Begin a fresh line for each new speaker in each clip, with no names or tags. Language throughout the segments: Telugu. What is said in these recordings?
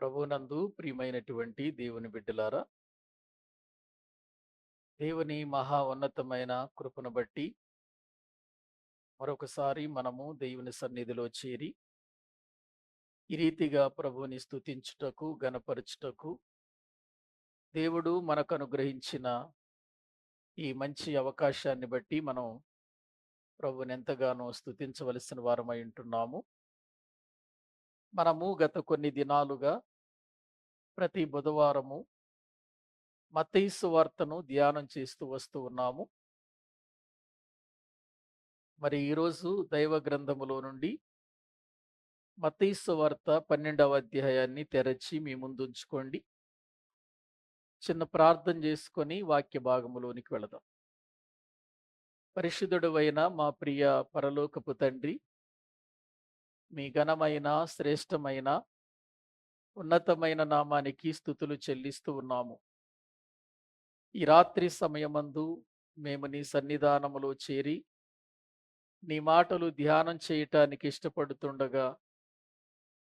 ప్రభువునందు ప్రియమైనటువంటి దేవుని బిడ్డలారా, దేవుని మహా ఉన్నతమైన కృపను బట్టి మరొకసారి మనము దేవుని సన్నిధిలో చేరి ఈ రీతిగా ప్రభువుని స్తుతించుటకు, గనపరచుటకు దేవుడు మనకు అనుగ్రహించిన ఈ మంచి అవకాశాన్ని బట్టి మనం ప్రభువుని ఎంతగానో స్తుతించవలసిన వారమై ఉంటున్నాము. మనము గత కొన్ని దినాలుగా ప్రతి బుధవారము మత్తయి సువార్తను ధ్యానం చేస్తూ వస్తూ ఉన్నాము. మరి ఈరోజు దైవ గ్రంథములో నుండి మత్తయి సువార్త 12వ అధ్యాయాన్ని తెరచి మీ ముందుంచుకోండి. చిన్న ప్రార్థన చేసుకొని వాక్య భాగములోనికి వెళదాం. పరిశుద్ధుడవైన మా ప్రియ పరలోకపు తండ్రి, మీ ఘనమైన, శ్రేష్టమైన, ఉన్నతమైన నామానికి స్తుతులు చెల్లిస్తూ ఉన్నాము. ఈ రాత్రి సమయమందు మేము నీ సన్నిధానములో చేరి నీ మాటలు ధ్యానం చేయటానికి ఇష్టపడుతుండగా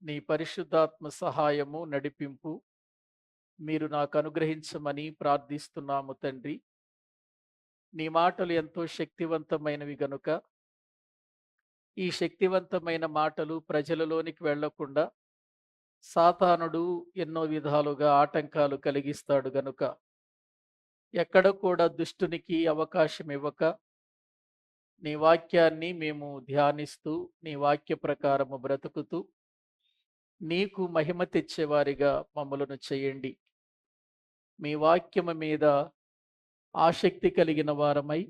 నీ పరిశుద్ధాత్మ సహాయము, నడిపింపు మీరు నాకు అనుగ్రహించమని ప్రార్థిస్తున్నాము తండ్రి. నీ మాటలు ఎంతో శక్తివంతమైనవి గనుక ఈ శక్తివంతమైన మాటలు ప్రజలలోనికి వెళ్లకుండా సాతానుడు ఎన్నో విధాలుగా ఆటంకాలు కలిగిస్తాడు గనుక ఎక్కడ కూడా దుష్టునికి అవకాశం ఇవ్వక నీ వాక్యాన్ని మేము ధ్యానిస్తూ నీ వాక్య ప్రకారము బ్రతుకుతూ నీకు మహిమ తెచ్చేవారిగా మమ్మలను చేయండి. మీ వాక్యము మీద ఆసక్తి కలిగిన వారమై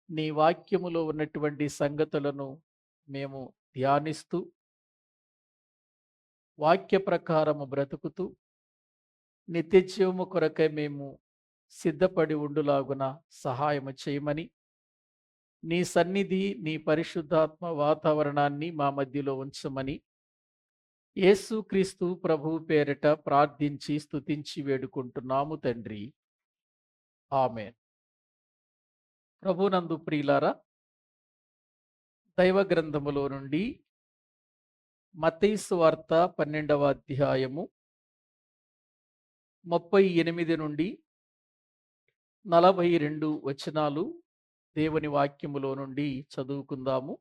నీ వాక్యములో ఉన్నటువంటి సంగతులను మేము ధ్యానిస్తూ వాక్య ప్రకారము బ్రతుకుతూ నిత్య జీవము కొరకై మేము సిద్ధపడి ఉండులాగున సహాయము చేయమని నీ సన్నిధి, నీ పరిశుద్ధాత్మ వాతావరణాన్ని మా మధ్యలో ఉంచమని యేసుక్రీస్తు ప్రభువు పేరిట ప్రార్థించి స్తుతించి వేడుకుంటున్నాము తండ్రి. ఆమేన్. ప్రభునందు ప్రియులారా, దైవ గ్రంథములో నుండి మత్తయి సువార్త 12వ అధ్యాయము 38 నుండి 42 వచనాలు దేవుని వాక్యములో నుండి చదువుకుందాము.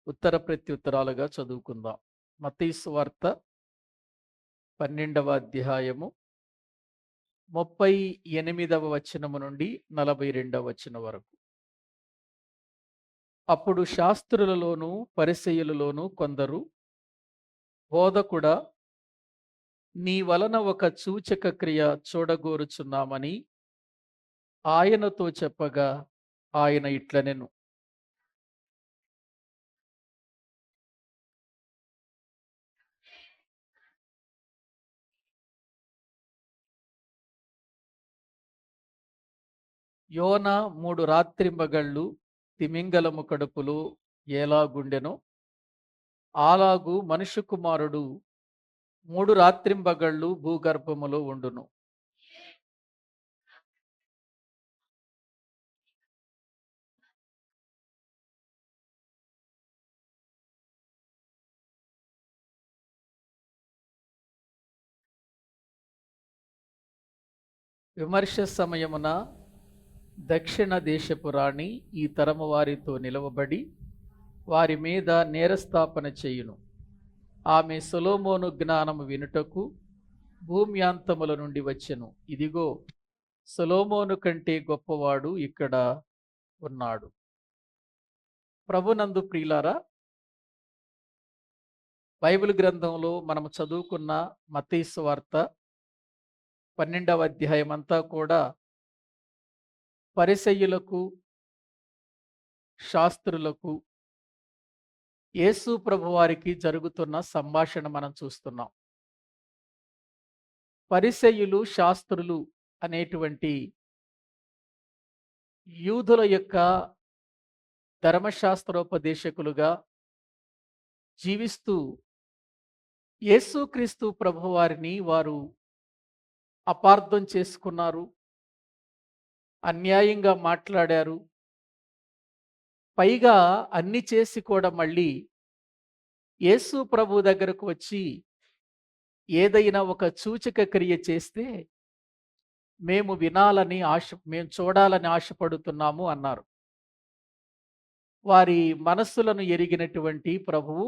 ఉత్తర ప్రత్యుత్తరాలుగా చదువుకుందాం. మత్తయి సువార్త 12వ అధ్యాయము 38వ వచనము నుండి 42వ వచనం వరకు. అప్పుడు శాస్త్రులలోను పరిసయ్యులలోను కొందరు, బోధకుడా, నీ వలన ఒక సూచక క్రియ చూడగోరుచున్నామని ఆయనతో చెప్పగా ఆయన ఇట్లనెను, యోనా 3 రాత్రింబగళ్ళు తిమింగలము కడుపులో ఎలాగుండెనో అలాగు మనుష్య కుమారుడు 3 రాత్రింబగళ్ళు భూగర్భములో ఉండును. విమర్శ సమయమున దక్షిణ దేశపు రాణి ఈ తరము వారితో నిలవబడి వారి మీద నేరస్థాపన చేయును. ఆమె సొలొమోను జ్ఞానము వినుటకు భూమ్యాంతముల నుండి వచ్చెను. ఇదిగో, సొలొమోను కంటే గొప్పవాడు ఇక్కడ ఉన్నాడు. ప్రభునందు ప్రియులారా, బైబిల్ గ్రంథంలో మనము చదువుకున్న మత్తయి సువార్త 12వ అధ్యాయం అంతా కూడా పరిసయ్యులకు, శాస్త్రులకు, యేసు ప్రభువారికి జరుగుతున్న సంభాషణ మనం చూస్తున్నాం. పరిసయ్యులు, శాస్త్రులు అనేటువంటి యూదుల యొక్క ధర్మశాస్త్రోపదేశకులుగా జీవిస్తూ యేసుక్రీస్తు ప్రభువారిని వారు అపార్థం చేసుకున్నారు, అన్యాయంగా మాట్లాడారు. పైగా అన్ని చేసి కూడా మళ్ళీ యేసు ప్రభు దగ్గరకు వచ్చి ఏదైనా ఒక సూచక క్రియ చేస్తే మేము చూడాలని ఆశపడుతున్నాము అన్నారు. వారి మనస్సులను ఎరిగినటువంటి ప్రభువు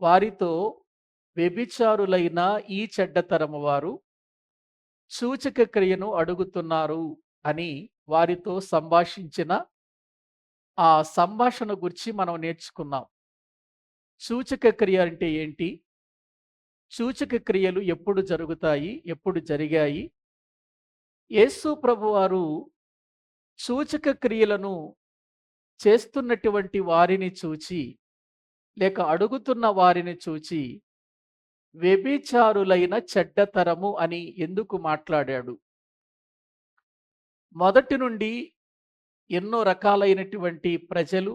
వారితో, వ్యభిచారులైన ఈ చెడ్డతరము వారు సూచక క్రియను అడుగుతున్నారు అని వారితో సంభాషించిన ఆ సంభాషణ గురించి మనం నేర్చుకున్నాం. సూచక క్రియ అంటే ఏంటి? సూచక క్రియలు ఎప్పుడు జరుగుతాయి? ఎప్పుడు జరిగాయి? యేసు ప్రభువారు సూచక క్రియలను చేస్తున్నటువంటి వారిని చూచి, లేక అడుగుతున్న వారిని చూచి, వ్యభిచారులైన చెడ్డతరము అని ఎందుకు మాట్లాడాడు? మొదటి నుండి ఎన్నో రకాలైనటువంటి ప్రజలు,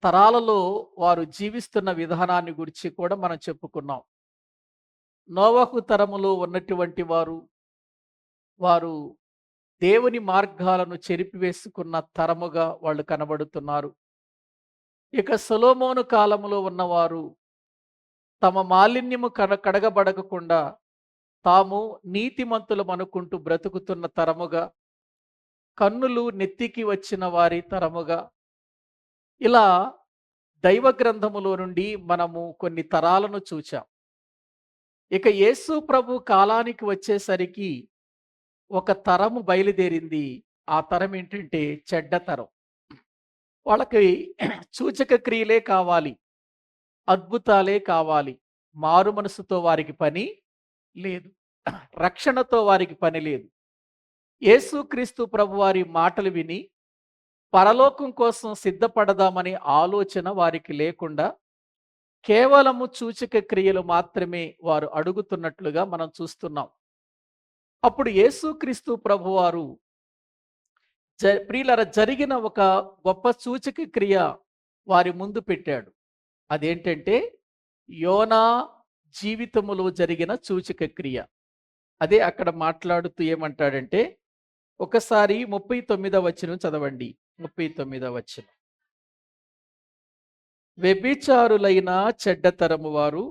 తరాలలో వారు జీవిస్తున్న విధానాన్ని గురించి కూడా మనం చెప్పుకున్నాం. నోవహు తరములో ఉన్నటువంటి వారు దేవుని మార్గాలను చెరిపివేసుకున్న తరముగా వాళ్ళు కనబడుతున్నారు. ఇక సొలొమోను కాలములో ఉన్నవారు తమ మాలిన్యము కడగబడకుండా తాము నీతిమంతులం అనుకుంటూ బ్రతుకుతున్న తరముగా, కన్నులు నెత్తికి వచ్చిన వారి తరముగా, ఇలా దైవ గ్రంథములో నుండి మనము కొన్ని తరాలను చూచాం. ఇక యేసు ప్రభు కాలానికి వచ్చేసరికి ఒక తరము బయలుదేరింది. ఆ తరం ఏంటంటే చెడ్డ తరం. వాళ్ళకి సూచక క్రియలే కావాలి, అద్భుతాలే కావాలి. మారు మనసుతో వారికి పని లేదు, రక్షణతో వారికి పని లేదు. యేసుక్రీస్తు ప్రభు వారి మాటలు విని పరలోకం కోసం సిద్ధపడదామనే ఆలోచన వారికి లేకుండా కేవలము సూచక క్రియలు మాత్రమే వారు అడుగుతున్నట్లుగా మనం చూస్తున్నాం. అప్పుడు యేసుక్రీస్తు ప్రభువారు ప్రియులారా జరిగిన ఒక గొప్ప సూచక క్రియ వారి ముందు పెట్టాడు. అదేంటంటే యోనా జీవితములో జరిగిన సూచక క్రియ. అదే అక్కడ మాట్లాడుతూ ఏమంటాడంటే, ఒకసారి 39వ వచనం చదవండి. 39వ వచనం. వ్యభిచారులైన చెడ్డతరము వారు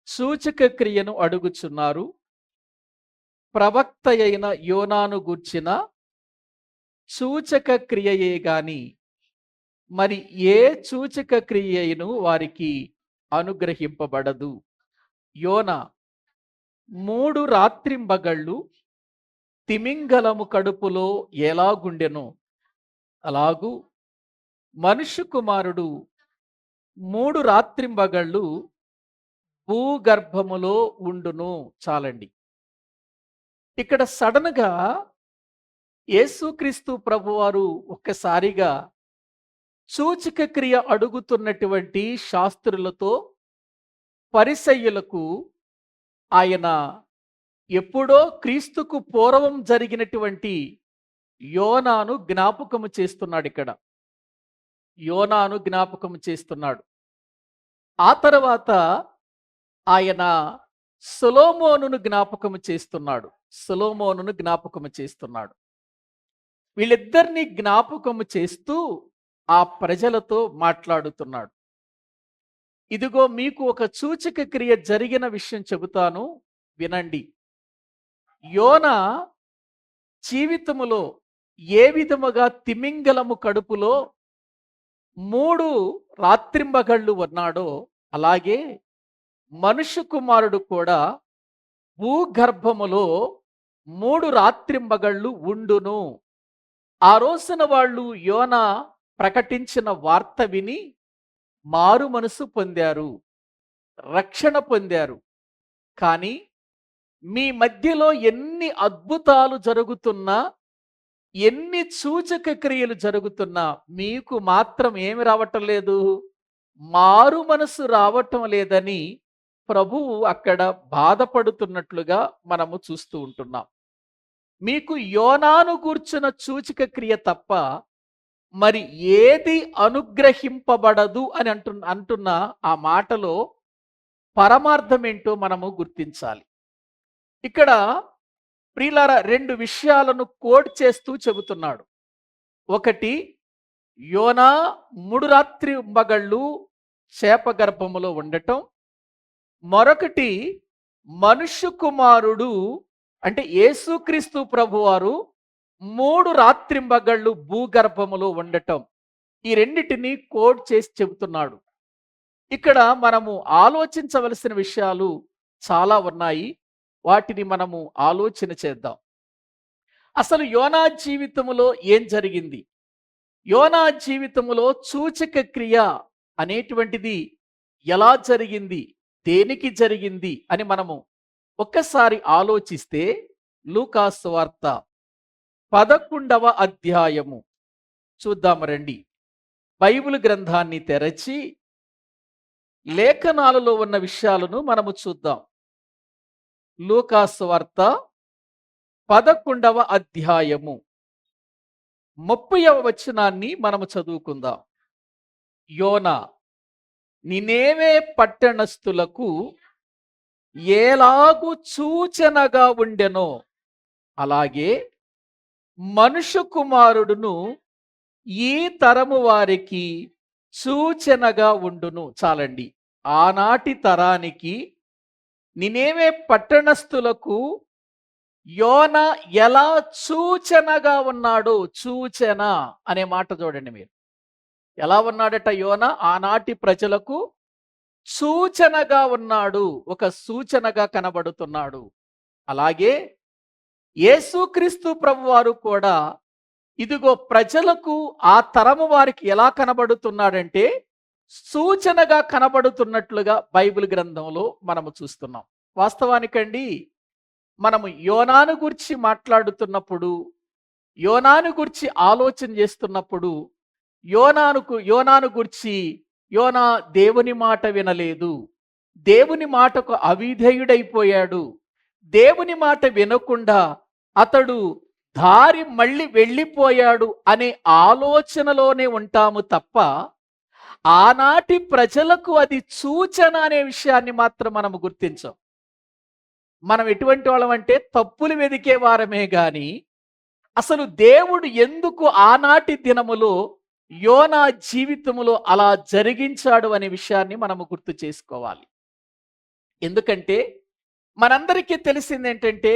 సూచక క్రియను అడుగుచున్నారు. ప్రవక్త అయిన యోనాను గూర్చిన సూచక క్రియయే గాని మరి ఏ సూచక క్రియను వారికి అనుగ్రహింపబడదు. యోనా 3 రాత్రింబగళ్ళు తిమింగలము కడుపులో ఎలాగుండెనో అలాగూ మనుష్య కుమారుడు 3 రాత్రింబగళ్ళు భూగర్భములో ఉండును. చాలండి. ఇక్కడ సడన్గా యేసుక్రీస్తు ప్రభువారు ఒక్కసారిగా సూచక క్రియ అడుగుతున్నటువంటి శాస్త్రులతో, పరిసయ్యులకు ఆయన ఎప్పుడో క్రీస్తుకు పూర్వం జరిగినటువంటి యోనాను జ్ఞాపకము చేస్తున్నాడు. ఇక్కడ యోనాను జ్ఞాపకము చేస్తున్నాడు. ఆ తర్వాత ఆయన సొలొమోనును జ్ఞాపకము చేస్తున్నాడు. సొలొమోనును జ్ఞాపకము చేస్తున్నాడు. వీళ్ళిద్దరిని జ్ఞాపకము చేస్తూ ఆ ప్రజలతో మాట్లాడుతున్నాడు. ఇదిగో మీకు ఒక సూచక క్రియ జరిగిన విషయం చెబుతాను, వినండి. యోనా జీవితములో ఏ విధముగా తిమింగలము కడుపులో 3 రాత్రింబగళ్ళు ఉన్నాడో అలాగే మనుష్య కుమారుడు కూడా భూగర్భములో 3 రాత్రింబగళ్ళు ఉండును. ఆ రోజున వాళ్ళు యోనా ప్రకటించిన వార్త విని మారు మనసు పొందారు, రక్షణ పొందారు. కానీ మీ మధ్యలో ఎన్ని అద్భుతాలు జరుగుతున్నా, ఎన్ని సూచక క్రియలు జరుగుతున్నా మీకు మాత్రం ఏమి రావటం లేదు? మారు మనసు రావటం లేదని ప్రభువు అక్కడ బాధపడుతున్నట్లుగా మనము చూస్తూ ఉంటున్నాం. మీకు యోనాను గూర్చిన సూచక క్రియ తప్ప మరి ఏది అనుగ్రహింపబడదు అని అంటున్న ఆ మాటలో పరమార్థం ఏంటో మనము గుర్తించాలి. ఇక్కడ ప్రియులారా 2 విషయాలను కోడ్ చేస్తూ చెబుతున్నాడు. ఒకటి, యోనా 3 రాత్రింబగళ్ళు చేప గర్భములో ఉండటం. మరొకటి మనుష్య కుమారుడు అంటే యేసుక్రీస్తు ప్రభువారు 3 రాత్రింబగళ్ళు భూగర్భములో ఉండటం. ఈ రెండిటిని కోడ్ చేసి చెబుతున్నాడు. ఇక్కడ మనము ఆలోచించవలసిన విషయాలు చాలా ఉన్నాయి. వాటిని మనము ఆలోచన చేద్దాం. అసలు యోనా జీవితంలో ఏం జరిగింది? యోనా జీవితంలో సూచక క్రియ అనేటువంటిది ఎలా జరిగింది, దేనికి జరిగింది అని మనము ఒక్కసారి ఆలోచిస్తే లూకా సువార్త 11వ అధ్యాయము చూద్దాము రండి. బైబిల్ గ్రంథాన్ని తెరచి లేఖనాలలో ఉన్న విషయాలను మనము చూద్దాం. లూకా సువార్త 11వ అధ్యాయము 30వ వచనాన్ని మనము చదువుకుందాం. యోనా నినేవే పట్టణస్థులకు ఎలాగు సూచనగా ఉండెనో అలాగే మనుష్య కుమారుడును ఈ తరము వారికి సూచనగా ఉండును. చాలండి. ఆనాటి తరానికి నినేవే పట్టణస్థులకు యోనా ఎలా సూచనగా ఉన్నాడో, సూచన అనే మాట చూడండి మీరు. ఎలా ఉన్నాడట యోనా? ఆనాటి ప్రజలకు సూచనగా ఉన్నాడు, ఒక సూచనగా కనబడుతున్నాడు. అలాగే యేసుక్రీస్తు ప్రభువారు కూడా ఇదిగో ప్రజలకు ఆ తరము వారికి ఎలా కనబడుతున్నాడంటే సూచనగా కనబడుతున్నట్లుగా బైబిల్ గ్రంథంలో మనము చూస్తున్నాం. వాస్తవానికండి మనము యోనాను గురించి మాట్లాడుతున్నప్పుడు, యోనాను గురించి ఆలోచన చేస్తున్నప్పుడు యోనాను గురించి యోనా దేవుని మాట వినలేదు, దేవుని మాటకు అవిధేయుడైపోయాడు, దేవుని మాట వినకుండా అతడు దారి మళ్ళీ వెళ్ళిపోయాడు అనే ఆలోచనలోనే ఉంటాము తప్ప ఆనాటి ప్రజలకు అది సూచన అనే విషయాన్ని మాత్రం మనము గుర్తించాం. మనం ఎటువంటి వాళ్ళం అంటే తప్పులు వెదికే వారమే గాని అసలు దేవుడు ఎందుకు ఆనాటి దినములో యోనా జీవితములో అలా జరిగించాడు అనే విషయాన్ని మనము గుర్తు చేసుకోవాలి. ఎందుకంటే మనందరికీ తెలిసింది ఏంటంటే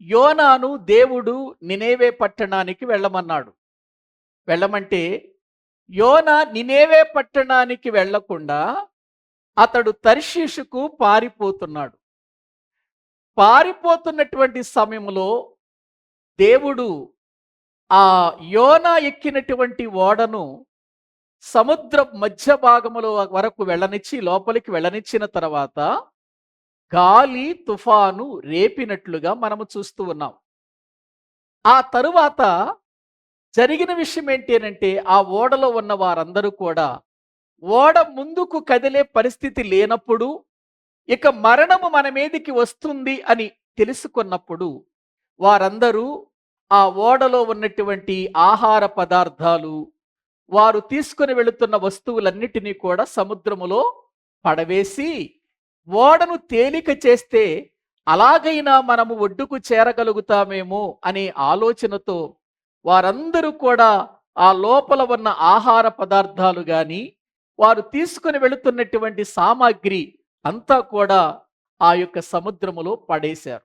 యోనాను దేవుడు నినేవే పట్టణానికి వెళ్ళమన్నాడు. వెళ్ళమంటే యోనా నినేవే పట్టణానికి వెళ్లకుండా అతడు తర్షీషుకు పారిపోతున్నాడు. పారిపోతున్నటువంటి సమయంలో దేవుడు ఆ యోనా ఎక్కినటువంటి ఓడను సముద్ర మధ్య భాగములో వరకు వెళ్ళనిచ్చి లోపలికి వెళ్ళనిచ్చిన తర్వాత గాలి తుఫాను రేపినట్లుగా మనము చూస్తూ ఉన్నాం. ఆ తరువాత జరిగిన విషయం ఏంటి అంటే ఆ ఓడలో ఉన్న వారందరూ కూడా ఓడ ముందుకు కదిలే పరిస్థితి లేనప్పుడు, ఇక మరణము మన మీదికి వస్తుంది అని తెలుసుకున్నప్పుడు వారందరూ ఆ ఓడలో ఉన్నటువంటి ఆహార పదార్థాలు, వారు తీసుకుని వెళుతున్న వస్తువులన్నిటినీ కూడా సముద్రములో పడవేసి ఓడను తేలిక చేస్తే అలాగైనా మనము ఒడ్డుకు చేరగలుగుతామేమో అనే ఆలోచనతో వారందరూ కూడా ఆ లోపల ఉన్న ఆహార పదార్థాలు గాని వారు తీసుకుని వెళుతున్నటువంటి సామాగ్రి అంతా కూడా ఆ యొక్క సముద్రములో పడేశారు.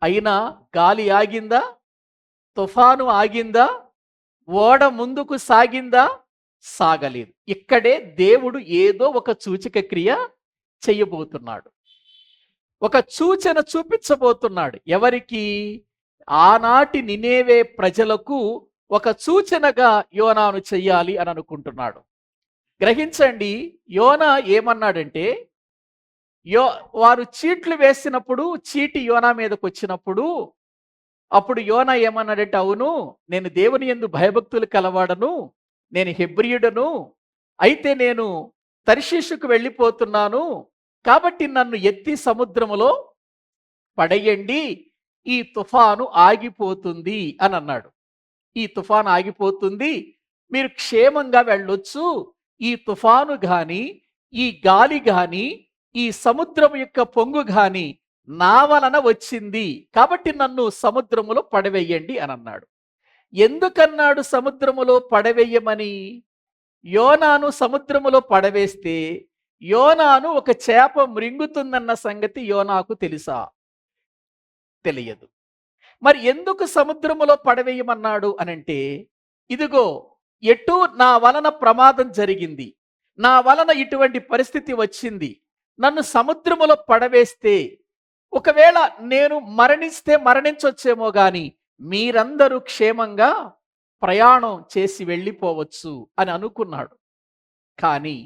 అయినా గాలి ఆగిందా? తుఫాను ఆగిందా? ఓడ ముందుకు సాగిందా? సాగలేదు. ఇక్కడే దేవుడు ఏదో ఒక సూచక క్రియ చెయ్యబోతున్నాడు, ఒక సూచన చూపించబోతున్నాడు. ఎవరికి? ఆనాటి నినేవే ప్రజలకు ఒక సూచనగా యోనాను చెయ్యాలి అని అనుకుంటున్నాడు. గ్రహించండి, యోనా ఏమన్నాడంటే వారు చీట్లు వేసినప్పుడు చీటి యోనా మీదకి వచ్చినప్పుడు అప్పుడు యోనా ఏమన్నాడంటే, అవును నేను దేవుని యందు భయభక్తులు కలవాడను, నేను హెబ్రీయుడను, అయితే నేను తర్షీషుకు వెళ్ళిపోతున్నాను, కాబట్టి నన్ను ఎత్తి సముద్రములో పడేయండి, ఈ తుఫాను ఆగిపోతుంది అని అన్నాడు. ఈ తుఫాను ఆగిపోతుంది, మీరు క్షేమంగా వెళ్ళొచ్చు, ఈ తుఫాను గాని ఈ గాలి గాని ఈ సముద్రం యొక్క పొంగు గాని నా వలన వచ్చింది, కాబట్టి నన్ను సముద్రములో పడవేయండి అని అన్నాడు. ఎందుకన్నాడు సముద్రములో పడవేయమని? యోనాను సముద్రములో పడవేస్తే యోనాను ఒక చేప మృంగుతుందన్న సంగతి యోనాకు తెలుసా? తెలియదు. మరి ఎందుకు సముద్రములో పడవేయమన్నాడు అనంటే, ఇదిగో ఎటు నా వలన ప్రమాదం జరిగింది, నా వలన ఇటువంటి పరిస్థితి వచ్చింది, నన్ను సముద్రములో పడవేస్తే ఒకవేళ నేను మరణిస్తే మరణించొచ్చేమో గాని మీరందరూ క్షేమంగా ప్రయాణం చేసి వెళ్ళిపోవచ్చు అని అనుకున్నాడు. కానీ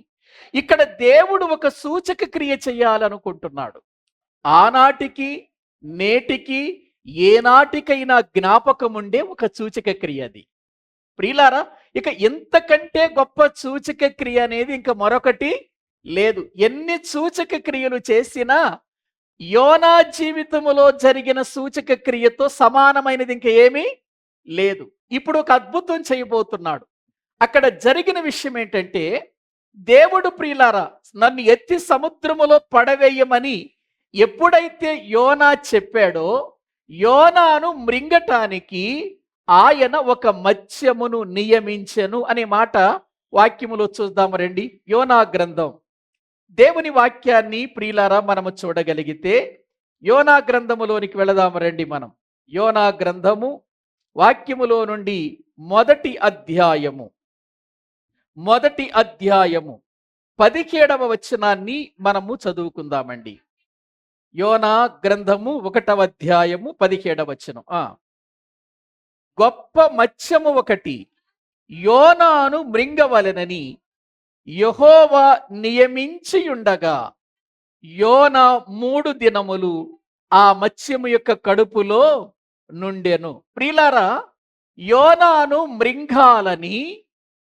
ఇక్కడ దేవుడు ఒక సూచక క్రియ చేయాలనుకుంటున్నాడు. ఆనాటికి నేటికి ఏనాటికైనా జ్ఞాపకం ఉండే ఒక సూచక క్రియ అది. ప్రియులారా, ఇక ఎంతకంటే గొప్ప సూచక క్రియ అనేది ఇంకా మరొకటి లేదు. ఎన్ని సూచక క్రియలు చేసినా యోనా జీవితములో జరిగిన సూచక క్రియతో సమానమైనది ఇంకా ఏమీ లేదు. ఇప్పుడు ఒక అద్భుతం చేయబోతున్నాడు. అక్కడ జరిగిన విషయం ఏంటంటే, దేవుడు ప్రియులారా నన్ను ఎత్తి సముద్రములో పడవేయమని ఎప్పుడైతే యోనా చెప్పాడో, యోనాను మృంగటానికి ఆయన ఒక మత్స్యమును నియమించెను అనే మాట వాక్యములో చూద్దాము రండి. యోనా గ్రంథం, దేవుని వాక్యాన్ని ప్రియులారా మనము చూడగలిగితే యోనా గ్రంథములోనికి వెళదాము రండి. మనం యోనా గ్రంథము వాక్యములో నుండి మొదటి అధ్యాయము 17వ వచనాన్ని మనము చదువుకుందామండి. యోనా గ్రంథము 1వ అధ్యాయము 17వ వచనం. గొప్ప మత్స్యము ఒకటి యోనాను మృంగవలెనని యెహోవా నియమించియుండగా యోనా 3 దినములు ఆ మత్స్యము యొక్క కడుపులో నుండెను. ప్రియులారా, యోనాను మృంగాలని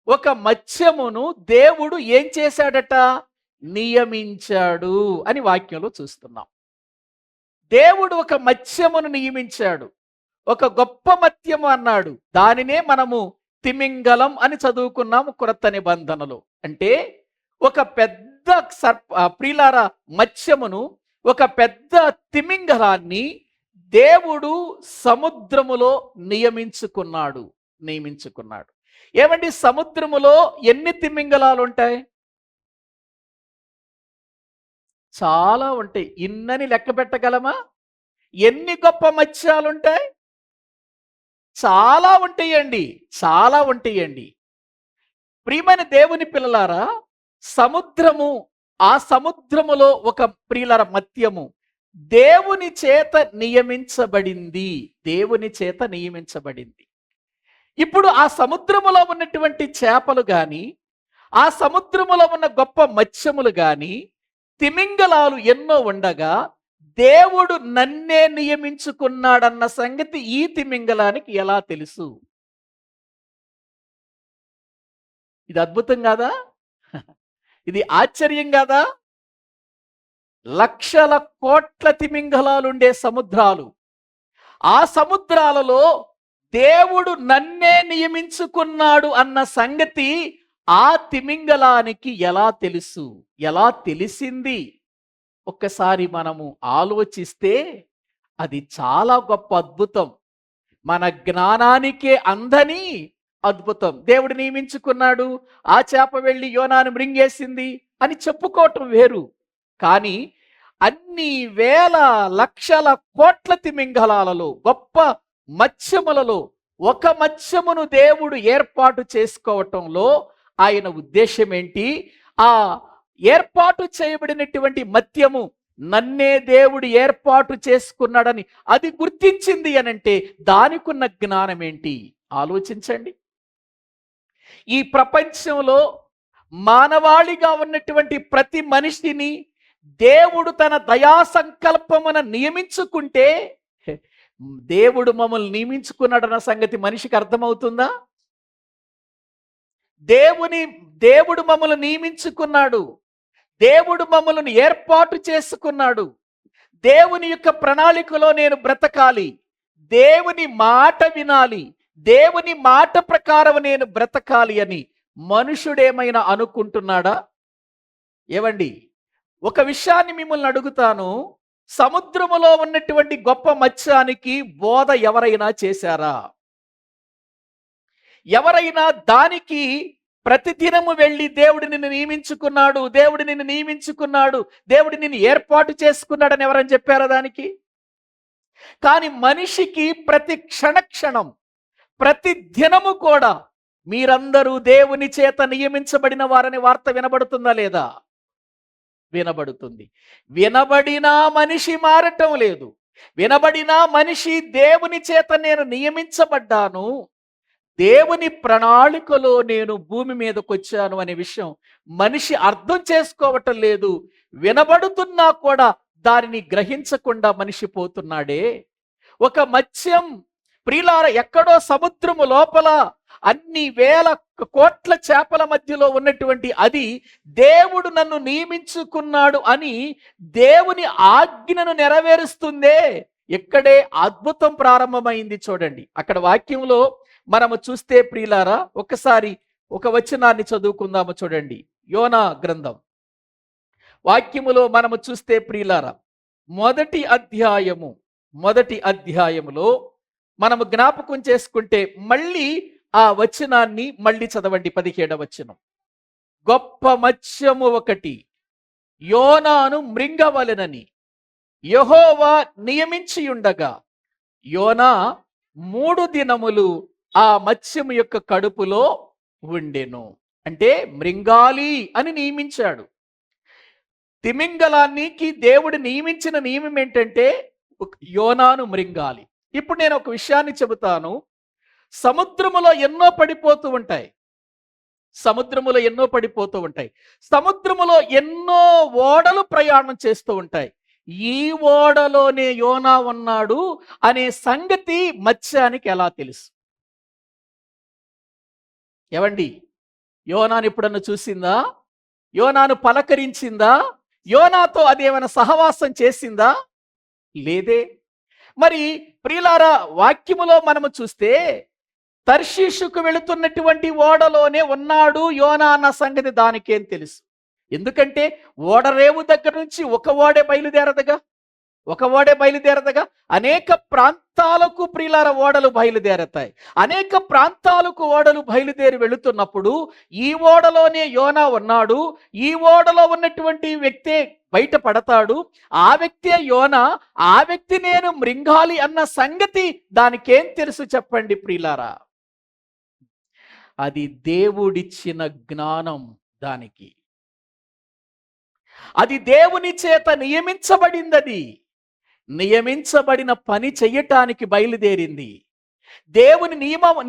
ఒక మత్స్యమును దేవుడు ఏం చేశాడట? నియమించాడు అని వాక్యంలో చూస్తున్నాం. దేవుడు ఒక మత్స్యమును నియమించాడు. ఒక గొప్ప మత్స్యము అన్నాడు. దానినే మనము తిమింగలం అని చదువుకున్నాము క్రొత్త నిబంధనలో. అంటే ఒక పెద్ద ప్రియులారా మత్స్యమును, ఒక పెద్ద తిమింగలాన్ని దేవుడు సముద్రములో నియమించుకున్నాడు. ఏమండి, సముద్రములో ఎన్ని తిమింగలాలు ఉంటాయి? చాలా ఉంటాయి. ఇన్నని లెక్క పెట్టగలమా? ఎన్ని గొప్ప మత్స్యాలుంటాయి? చాలా ఉంటాయండి, చాలా ఉంటాయండి. ప్రియమైన దేవుని పిల్లలారా, సముద్రము, ఆ సముద్రములో ఒక ప్రియులార మత్స్యము దేవుని చేత నియమించబడింది. ఇప్పుడు ఆ సముద్రములో ఉన్నటువంటి చేపలు గాని, ఆ సముద్రములో ఉన్న గొప్ప మత్స్యములు గాని, తిమింగలాలు ఎన్నో ఉండగా దేవుడు నన్నే నియమించుకున్నాడన్న సంగతి ఈ తిమింగలానికి ఎలా తెలుసు? ఇది అద్భుతం కాదా? ఇది ఆశ్చర్యం కాదా? లక్షల కోట్ల తిమింగలాలుండే సముద్రాలు, ఆ సముద్రాలలో దేవుడు నన్నే నియమించుకున్నాడు అన్న సంగతి ఆ తిమింగలానికి ఎలా తెలుసు? ఎలా తెలిసింది? ఒక్కసారి మనము ఆలోచిస్తే అది చాలా గొప్ప అద్భుతం. మన జ్ఞానానికే అందని అద్భుతం. దేవుడు నియమించుకున్నాడు, ఆ చేప వెళ్ళి యోనాను మృంగేసింది అని చెప్పుకోవటం వేరు. కానీ అన్ని వేల లక్షల కోట్ల తిమింగలాలలో, గొప్ప మత్స్యములలో ఒక మత్స్యమును దేవుడు ఏర్పాటు చేసుకోవటంలో ఆయన ఉద్దేశం ఏంటి? ఆ ఏర్పాటు చేయబడినటువంటి మత్స్యము నన్నే దేవుడు ఏర్పాటు చేసుకున్నాడని అది గుర్తించింది అనంటే దానికున్న జ్ఞానం ఏంటి? ఆలోచించండి. ఈ ప్రపంచంలో మానవాళిగా ఉన్నటువంటి ప్రతి మనిషిని దేవుడు తన దయా సంకల్పమున నియమించుకుంటే, దేవుడు మమ్మల్ని నియమించుకున్నాడన్న సంగతి మనిషికి అర్థమవుతుందా? దేవుడు మమ్మల్ని నియమించుకున్నాడు, దేవుడు మమ్మల్ని ఏర్పాటు చేసుకున్నాడు. దేవుని యొక్క ప్రణాళికలో నేను బ్రతకాలి, దేవుని మాట వినాలి, దేవుని మాట ప్రకారం నేను బ్రతకాలి అని మనుషుడేమైనా అనుకుంటున్నాడా? ఏవండి, ఒక విషయాన్ని మిమ్మల్ని అడుగుతాను. సముద్రములో ఉన్నటువంటి గొప్ప మత్స్యానికి బోధ ఎవరైనా చేశారా? ఎవరైనా దానికి ప్రతిదినము వెళ్ళి దేవుడు నిన్ను నియమించుకున్నాడు, దేవుడు నిన్ను నియమించుకున్నాడు, దేవుడు నిన్ను ఏర్పాటు చేసుకున్నాడని ఎవరని చెప్పారా దానికి? కానీ మనిషికి ప్రతి క్షణం ప్రతి దినము కూడా మీరందరూ దేవుని చేత నియమించబడిన వారని వార్త వినబడుతుందా లేదా? వినబడుతుంది. వినబడినా మనిషి మారటం లేదు. వినబడినా మనిషి దేవుని చేత నేను నియమించబడ్డాను, దేవుని ప్రణాళికలో నేను భూమి మీదకి వచ్చాను అనే విషయం మనిషి అర్థం చేసుకోవటం లేదు. వినబడుతున్నా కూడా దానిని గ్రహించకుండా మనిషి పోతున్నాడే. ఒక మత్స్యం ప్రియులారా ఎక్కడో సముద్రము లోపల అన్ని వేల కోట్ల చేపల మధ్యలో ఉన్నటువంటి అది దేవుడు నన్ను నియమించుకున్నాడు అని దేవుని ఆజ్ఞను నెరవేరుస్తుందే. ఇక్కడే అద్భుతం ప్రారంభమైంది. చూడండి అక్కడ వాక్యంలో మనము చూస్తే ప్రియులారా ఒకసారి ఒక వచనాన్ని చదువుకుందాము. చూడండి యోనా గ్రంథం వాక్యములో మనము చూస్తే ప్రియులారా మొదటి అధ్యాయములో మనము జ్ఞాపకం చేసుకుంటే మళ్ళీ ఆ వచనాన్ని మళ్ళీ చదవండి. 17వ వచనం. గొప్ప మత్స్యము ఒకటి యోనాను మృంగవలెనని యెహోవా నియమించి ఉండగా యోనా 3 దినములు ఆ మత్స్యము యొక్క కడుపులో ఉండెను. అంటే మృంగాలి అని నియమించాడు. తిమింగలానికి దేవుడు నియమించిన నియమం ఏంటంటే యోనాను మృంగాలి. ఇప్పుడు నేను ఒక విషయాన్ని చెబుతాను. సముద్రములో ఎన్నో పడిపోతూ ఉంటాయి. సముద్రములో ఎన్నో ఓడలు ప్రయాణం చేస్తూ ఉంటాయి. ఈ ఓడలోనే యోనా ఉన్నాడు అనే సంగతి మత్స్యానికి ఎలా తెలుసు? ఏవండి, యోనాను ఎప్పుడన్నా చూసిందా? యోనాను పలకరించిందా? యోనాతో అదేమైనా సహవాసం చేసిందా? లేదే. మరి ప్రియులారా వాక్యములో మనము చూస్తే తర్షీషుకు వెళుతున్నటువంటి ఓడలోనే ఉన్నాడు యోనా అన్న సంగతి దానికేం తెలుసు? ఎందుకంటే ఓడరేవు దగ్గర నుంచి ఒక ఓడే బయలుదేరదుగా. అనేక ప్రాంతాలకు ప్రియులార ఓడలు బయలుదేరతాయి. అనేక ప్రాంతాలకు ఓడలు బయలుదేరి వెళుతున్నప్పుడు ఈ ఓడలోనే యోనా ఉన్నాడు. ఈ ఓడలో ఉన్నటువంటి వ్యక్తే బయటపడతాడు. ఆ వ్యక్తే యోనా. ఆ వ్యక్తి నేను మృంగాలి అన్న సంగతి దానికేం తెలుసు చెప్పండి ప్రియులారా? అది దేవుడిచ్చిన జ్ఞానం. దానికి అది దేవుని చేత నియమించబడింది. నియమించబడిన పని చెయ్యటానికి బయలుదేరింది. దేవుని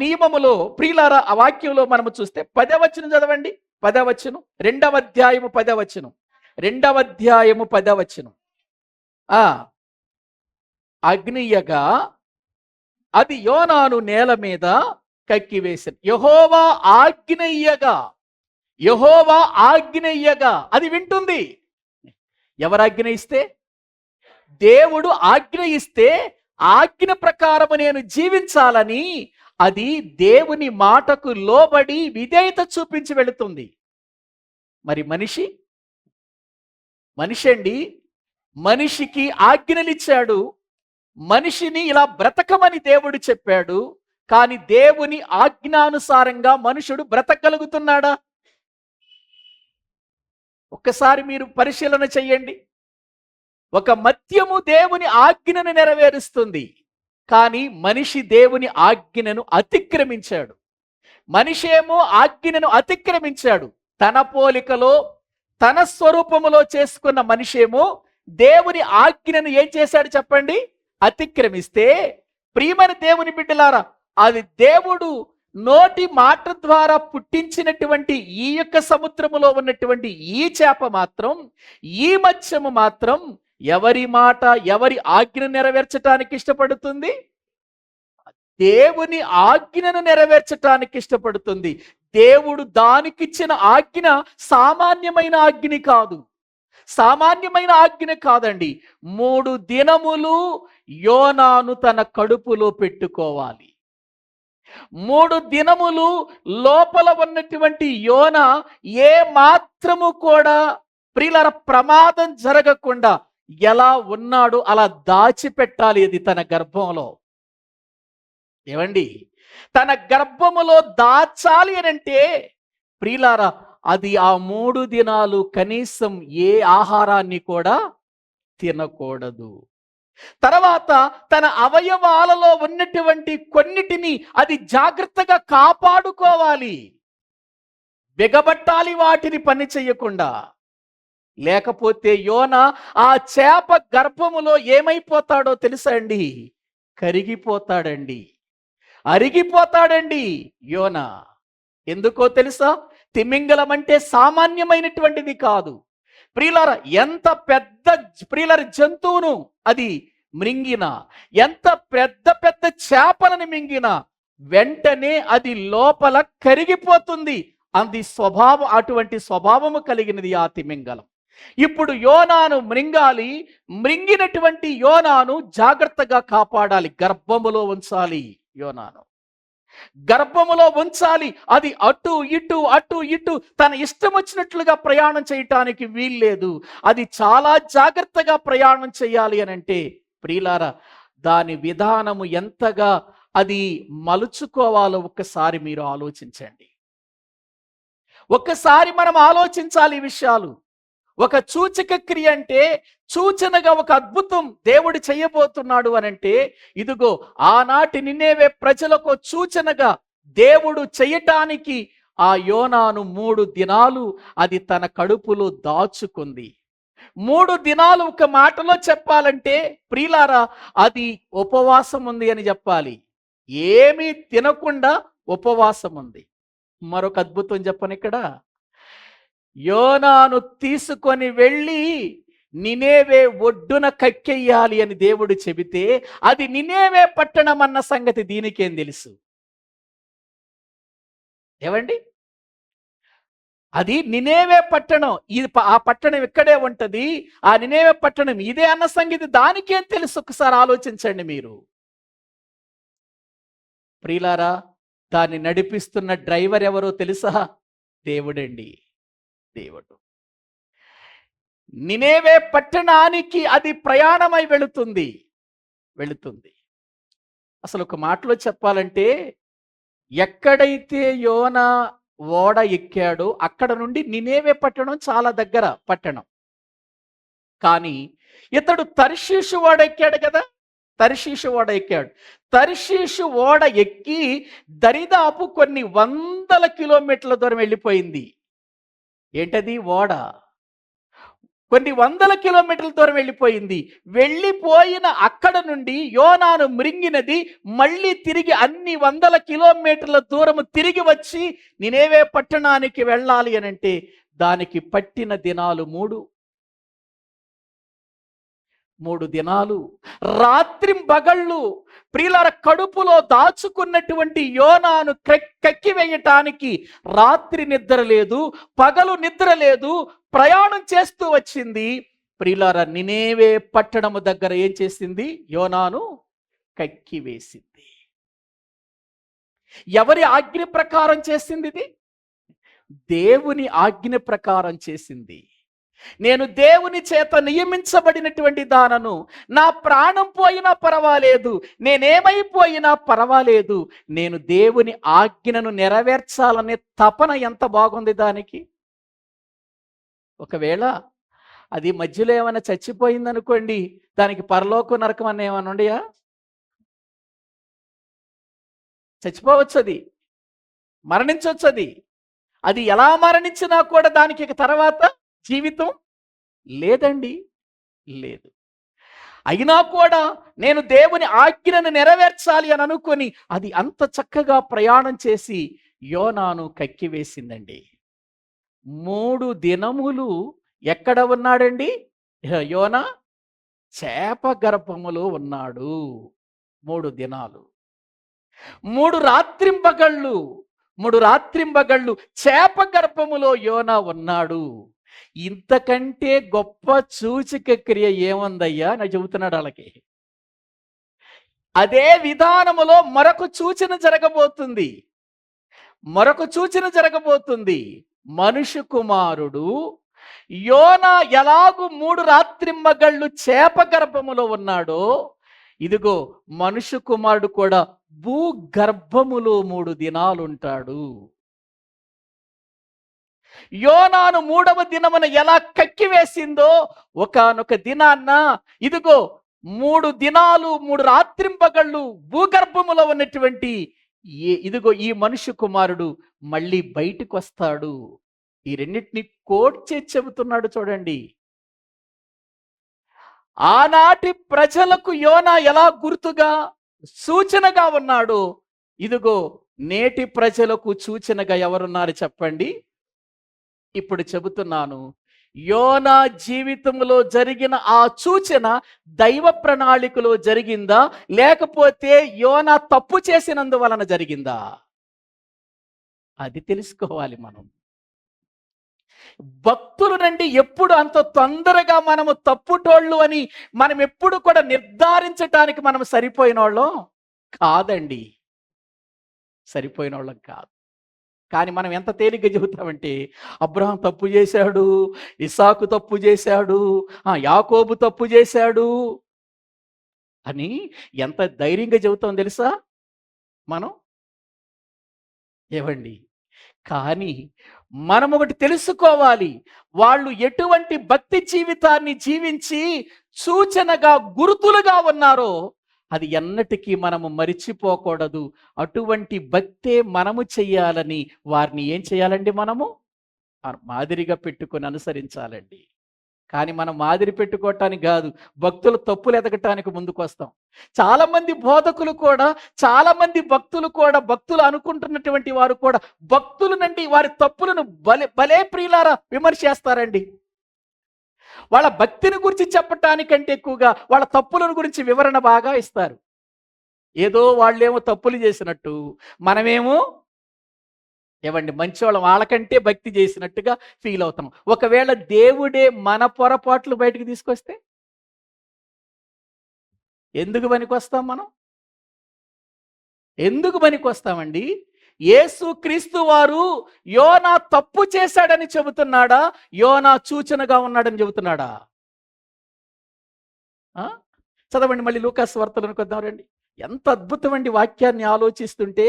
నియమములో ప్రియులారా ఆ వాక్యంలో మనము చూస్తే 10వ వచనం చదవండి. 10వ వచనం 2వ అధ్యాయము 10వ వచనం. 2వ అధ్యాయము 10వ వచనం. అగ్నియగా అది యోనాను నేల మీద కక్కివేసింది. యెహోవా ఆజ్ఞయ్యగా అది వింటుంది. ఎవరు ఆజ్ఞ ఇస్తే? దేవుడు ఆజ్ఞ ఇస్తే ఆజ్ఞ ప్రకారము నేను జీవించాలని అది దేవుని మాటకు లోబడి విధేయత చూపించి వెళుతుంది. మరి మనిషి అండి, మనిషికి ఆజ్ఞలిచ్చాడు. మనిషిని ఇలా బ్రతకమని దేవుడు చెప్పాడు. కానీ దేవుని ఆజ్ఞానుసారంగా మనుషుడు బ్రతకగలుగుతున్నాడా? ఒక్కసారి మీరు పరిశీలన చెయ్యండి. ఒక మద్యము దేవుని ఆజ్ఞను నెరవేరుస్తుంది, కానీ మనిషి దేవుని ఆజ్ఞను అతిక్రమించాడు. మనిషి ఏమో ఆజ్ఞను అతిక్రమించాడు. తన పోలికలో తన స్వరూపములో చేసుకున్న మనిషి ఏమో దేవుని ఆజ్ఞను ఏం చేశాడు చెప్పండి? అతిక్రమిస్తే ప్రియమైన దేవుని బిడ్డలారా, అది దేవుడు నోటి మాట ద్వారా పుట్టించినటువంటి ఈ యొక్క సముద్రములో ఉన్నటువంటి ఈ చేప మాత్రం, ఈ మత్స్యము మాత్రం ఎవరి మాట, ఎవరి ఆజ్ఞను నెరవేర్చటానికి ఇష్టపడుతుంది? దేవుని ఆజ్ఞను నెరవేర్చటానికి ఇష్టపడుతుంది. దేవుడు దానికిచ్చిన ఆజ్ఞ సామాన్యమైన ఆజ్ఞ కాదండి. 3 దినములు యోనాను తన కడుపులో పెట్టుకోవాలి. 3 దినములు లోపల ఉన్నటువంటి యోనా ఏ మాత్రము కూడా ప్రియులార ప్రమాదం జరగకుండా ఎలా ఉన్నాడు అలా దాచిపెట్టాలి. అది తన గర్భంలో. ఏమండి, తన గర్భములో దాచాలి అనంటే ప్రియులారా, అది ఆ 3 దినాలు కనీసం ఏ ఆహారాన్ని కూడా తినకూడదు. తర్వాత తన అవయవాలలో ఉన్నటువంటి కొన్నిటిని అది జాగ్రత్తగా కాపాడుకోవాలి. బిగబట్టాలి వాటిని పని చెయ్యకుండా. లేకపోతే యోన ఆ చేప గర్భములో ఏమైపోతాడో తెలుసా అండి? కరిగిపోతాడండి, అరిగిపోతాడండి యోన. ఎందుకో తెలుసా? తిమింగలం అంటే సామాన్యమైనటువంటిది కాదు. ప్రియులార, ఎంత పెద్ద ప్రియులార జంతువును అది మృంగిన, ఎంత పెద్ద పెద్ద చేపలను మింగిన వెంటనే అది లోపల కరిగిపోతుంది. అది స్వభావం, అటువంటి స్వభావము కలిగినది ఆ తిమింగలం. ఇప్పుడు యోనాను మృంగాలి. మృంగినటువంటి యోనాను జాగ్రత్తగా కాపాడాలి, గర్భములో ఉంచాలి. యోనాను గర్భములో ఉంచాలి. అది అటు ఇటు అటు ఇటు తన ఇష్టం వచ్చినట్లుగా ప్రయాణం చేయటానికి వీల్లేదు. అది చాలా జాగ్రత్తగా ప్రయాణం చేయాలి అని అంటే ప్రియులారా, దాని విధానము ఎంతగా అది మలుచుకోవాలో ఒక్కసారి మీరు ఆలోచించండి. ఒక్కసారి మనం ఆలోచించాలి ఈ విషయాలు. ఒక సూచక క్రియ అంటే, సూచనగా ఒక అద్భుతం దేవుడు చేయబోతున్నాడు అనంటే, ఇదిగో ఆనాటి నినేవే ప్రజలకు సూచనగా దేవుడు చేయటానికి ఆ యోనాను 3 దినాలు అది తన కడుపులో దాచుకుంది. 3 దినాలు ఒక మాటలో చెప్పాలంటే ప్రియులారా, అది ఉపవాసం ఉంది అని చెప్పాలి. ఏమీ తినకుండా ఉపవాసం ఉంది. మరొక అద్భుతం చెప్పను ఇక్కడ. యోనాను తీసుకొని వెళ్ళి నినేవే ఒడ్డున కక్కెయ్యాలి అని దేవుడు చెబితే, అది నినేవే పట్టణం అన్న సంగతి దీనికేం తెలుసు? ఏవండి, అది నినేవే పట్టణం. ఇది ఆ పట్టణం ఇక్కడే ఉంటది, ఆ నినేవే పట్టణం ఇదే అన్న సంగతి దానికేం తెలుసు? ఒకసారి ఆలోచించండి మీరు. ప్రియులారా, దాన్ని నడిపిస్తున్న డ్రైవర్ ఎవరో తెలుసా? దేవుడండి, దేవుడు. నినేవే పట్టణానికి అది ప్రయాణమై వెళుతుంది. అసలు ఒక మాటలో చెప్పాలంటే, ఎక్కడైతే యోనా ఓడ ఎక్కాడో అక్కడ నుండి నినేవే పట్టణం చాలా దగ్గర పట్టణం. కానీ ఇతడు తర్షీషు ఓడ ఎక్కాడు కదా, తర్షీషు ఓడ ఎక్కాడు. తర్షీషు ఓడ ఎక్కి దరిదాపు కొన్ని 100 కిలోమీటర్ల దూరం వెళ్ళిపోయింది. ఏంటది? ఓడ కొన్ని 100 కిలోమీటర్ల దూరం వెళ్ళిపోయింది. వెళ్ళిపోయిన అక్కడ నుండి యోనాను మృంగినది మళ్ళీ తిరిగి అన్ని 100 కిలోమీటర్ల దూరము తిరిగి వచ్చి నినేవే పట్టణానికి వెళ్ళాలి అనంటే దానికి పట్టిన దినాలు 3 దినాలు, రాత్రింబగళ్ళు. ప్రియులార, కడుపులో దాచుకున్నటువంటి యోనాను కక్కివేయటానికి రాత్రి నిద్ర లేదు, పగలు నిద్ర లేదు, ప్రయాణం చేస్తూ వచ్చింది. ప్రియులార, నినేవే పట్టణము దగ్గర ఏం చేసింది? యోనాను కక్కివేసింది. ఎవరి ఆజ్ఞ ప్రకారం చేసింది? ఇది దేవుని ఆజ్ఞ ప్రకారం చేసింది. నేను దేవుని చేత నియమించబడినటువంటి దానను. నా ప్రాణం పోయినా పర్వాలేదు, నేనేమైపోయినా పర్వాలేదు, నేను దేవుని ఆజ్ఞను నెరవేర్చాలనే తపన ఎంత బాగుంది దానికి. ఒకవేళ అది మధ్యలో ఏమైనా చచ్చిపోయిందనుకోండి, దానికి పరలోక నరకం అన్న ఏమైనా ఉండయా? చచ్చిపోవచ్చు, అది మరణించవచ్చు. అది ఎలా మరణించినా కూడా దానికి తర్వాత జీవితం లేదండి, లేదు. అయినా కూడా నేను దేవుని ఆజ్ఞను నెరవేర్చాలి అని అనుకొని అది అంత చక్కగా ప్రయాణం చేసి యోనాను కక్కివేసిందండి. 3 దినములు ఎక్కడ ఉన్నాడండి యోనా? చేప గర్భములో ఉన్నాడు. 3 దినాలు, 3 రాత్రింబగళ్ళు చేప గర్భములో యోనా ఉన్నాడు. ఇంతకంటే గొప్ప సూచక క్రియ ఏముందయ్యా అని చెబుతున్నాడు వాళ్ళకి. అదే విధానములో మరొక సూచన జరగబోతుంది. మనుష్య కుమారుడు యోనా ఎలాగూ 3 రాత్రింబగళ్ళు చేప గర్భములో ఉన్నాడో, ఇదిగో మనుష్య కుమారుడు కూడా భూగర్భములో 3 దినాలు ఉంటాడు. యోనాను 3వ దినమున ఎలా కక్కివేసిందో ఒకానొక దినాన్న ఇదిగో 3 దినాలు 3 రాత్రింపగళ్ళు భూగర్భములో ఉన్నటువంటి ఇదిగో ఈ మనుష్య కుమారుడు మళ్ళీ బయటికి వస్తాడు. ఈ రెండింటిని కోట్ చేసి చెబుతున్నాడు చూడండి. ఆనాటి ప్రజలకు యోనా ఎలా గుర్తుగా సూచనగా ఉన్నాడు, ఇదిగో నేటి ప్రజలకు సూచనగా ఎవరున్నారు చెప్పండి? ఇప్పుడు చెబుతున్నాను. యోనా జీవితంలో జరిగిన ఆ సూచన దైవ ప్రణాళికలో జరిగిందా, లేకపోతే యోనా తప్పు చేసినందువలన జరిగిందా? అది తెలుసుకోవాలి మనం. భక్తులు నుండి ఎప్పుడు అంత తొందరగా మనము తప్పుటోళ్ళు అని మనం ఎప్పుడు కూడా నిర్ధారించటానికి మనం సరిపోయిన వాళ్ళం కాదండి, సరిపోయిన వాళ్ళం కాదు. కానీ మనం ఎంత తేలిగ్గా చెబుతామంటే అబ్రహాం తప్పు చేశాడు, ఇస్సాకు తప్పు చేశాడు, యాకోబు తప్పు చేశాడు అని ఎంత ధైర్యంగా చెబుతాం తెలుసా మనం? ఏవండి, కానీ మనం ఒకటి తెలుసుకోవాలి, వాళ్ళు ఎటువంటి భక్తి జీవితాన్ని జీవించి సూచనగా గుర్తులుగా ఉన్నారో అది ఎన్నటికీ మనము మరిచిపోకూడదు. అటువంటి భక్తే మనము చెయ్యాలని వారిని ఏం చేయాలండి? మనము మాదిరిగా పెట్టుకొని అనుసరించాలండి. కానీ మనం మాదిరి పెట్టుకోవటానికి కాదు, భక్తుల తప్పులు ఎదగటానికి ముందుకు వస్తాం. చాలా మంది బోధకులు కూడా, చాలా మంది భక్తులు కూడా, భక్తులు అనుకుంటున్నటువంటి వారు కూడా భక్తుల నుండి వారి తప్పులను భలే ప్రియులారా విమర్శిస్తారండి. వాళ్ళ భక్తిని గురించి చెప్పటానికంటే ఎక్కువగా వాళ్ళ తప్పులను గురించి వివరణ బాగా ఇస్తారు. ఏదో వాళ్ళేమో తప్పులు చేసినట్టు, మనమేమో ఏవండి మంచివాళ్ళం వాళ్ళకంటే భక్తి చేసినట్టుగా ఫీల్ అవుతాం. ఒకవేళ దేవుడే మన పొరపాట్లు బయటకు తీసుకొస్తే ఎందుకు పనికొస్తాం మనం? ఎందుకు పనికొస్తామండి? యేసు క్రీస్తు వారు యోనా తప్పు చేశాడని చెబుతున్నాడా, యోనా సూచనగా ఉన్నాడని చెబుతున్నాడా? చదవండి మళ్ళీ లూకాసు వార్తలను కొద్దాం రండి. ఎంత అద్భుతమండి, వాక్యాన్ని ఆలోచిస్తుంటే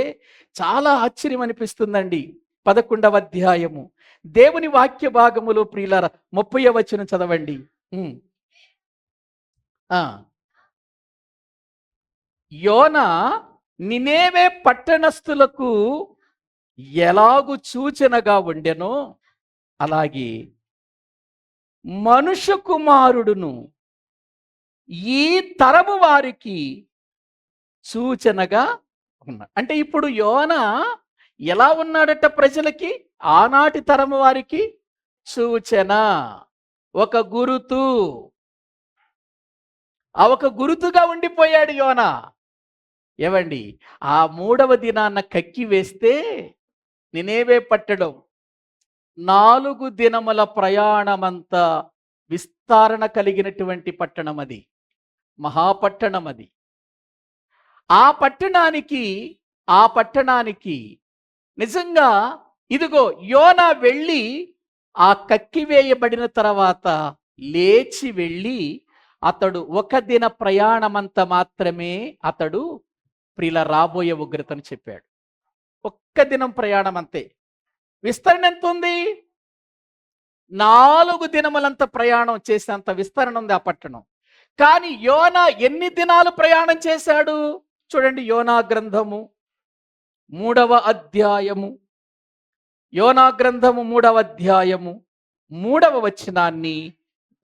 చాలా ఆశ్చర్యం అనిపిస్తుందండి. 11వ అధ్యాయము దేవుని వాక్య భాగములో ప్రియులారా 30వ వచనం చదవండి. యోనా నినేవే పట్టణస్థులకు ఎలాగు సూచనగా ఉండెనో అలాగే మనుష్య కుమారుడును ఈ తరము వారికి సూచనగా ఉన్నాడు. అంటే ఇప్పుడు యోనా ఎలా ఉన్నాడట ప్రజలకి? ఆనాటి తరము వారికి సూచన, ఒక గురుతు. ఒక గురుతుగా ఉండిపోయాడు యోనా. ఏవండి, ఆ 3వ దినాన్న కక్కి వేస్తే నినేవే పట్టడం 4 దినముల ప్రయాణమంతా విస్తరణ కలిగినటువంటి పట్టణం అది, మహాపట్టణం అది. ఆ పట్టణానికి నిజంగా ఇదిగో యోనా వెళ్ళి ఆ కక్కివేయబడిన తర్వాత లేచి వెళ్ళి అతడు 1 దిన ప్రయాణమంత మాత్రమే అతడు ప్రియుల రాబోయే ఉగ్రతను చెప్పాడు. 1 దినం ప్రయాణం అంతే. విస్తరణ ఎంత ఉంది? 4 దినములంత ప్రయాణం చేసేంత విస్తరణ ఉంది ఆ పట్టణం. కానీ యోనా ఎన్ని దినాలు ప్రయాణం చేశాడు చూడండి. యోనా గ్రంథము 3వ అధ్యాయము, యోనా గ్రంథము 3వ అధ్యాయము 3వ వచనాన్ని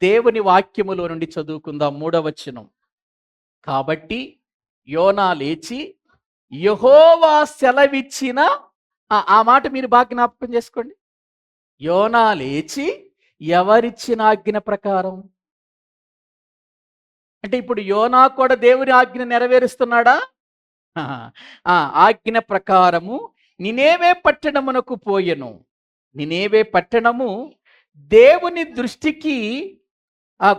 దేవుని వాక్యములో నుండి చదువుకుందాం. 3వ వచనం. కాబట్టి యోనా లేచి యెహోవా సెలవిచ్చిన, ఆ మాట మీరు బాగా జ్ఞాపకం చేసుకోండి. యోనా లేచి ఎవరిచ్చిన ఆజ్ఞ ప్రకారం? అంటే ఇప్పుడు యోనా కూడా దేవుని ఆజ్ఞ నెరవేరుస్తున్నాడా? ఆజ్ఞ ప్రకారము నినేవే పట్టణమునకు పోయెను. నినేవే పట్టణము దేవుని దృష్టికి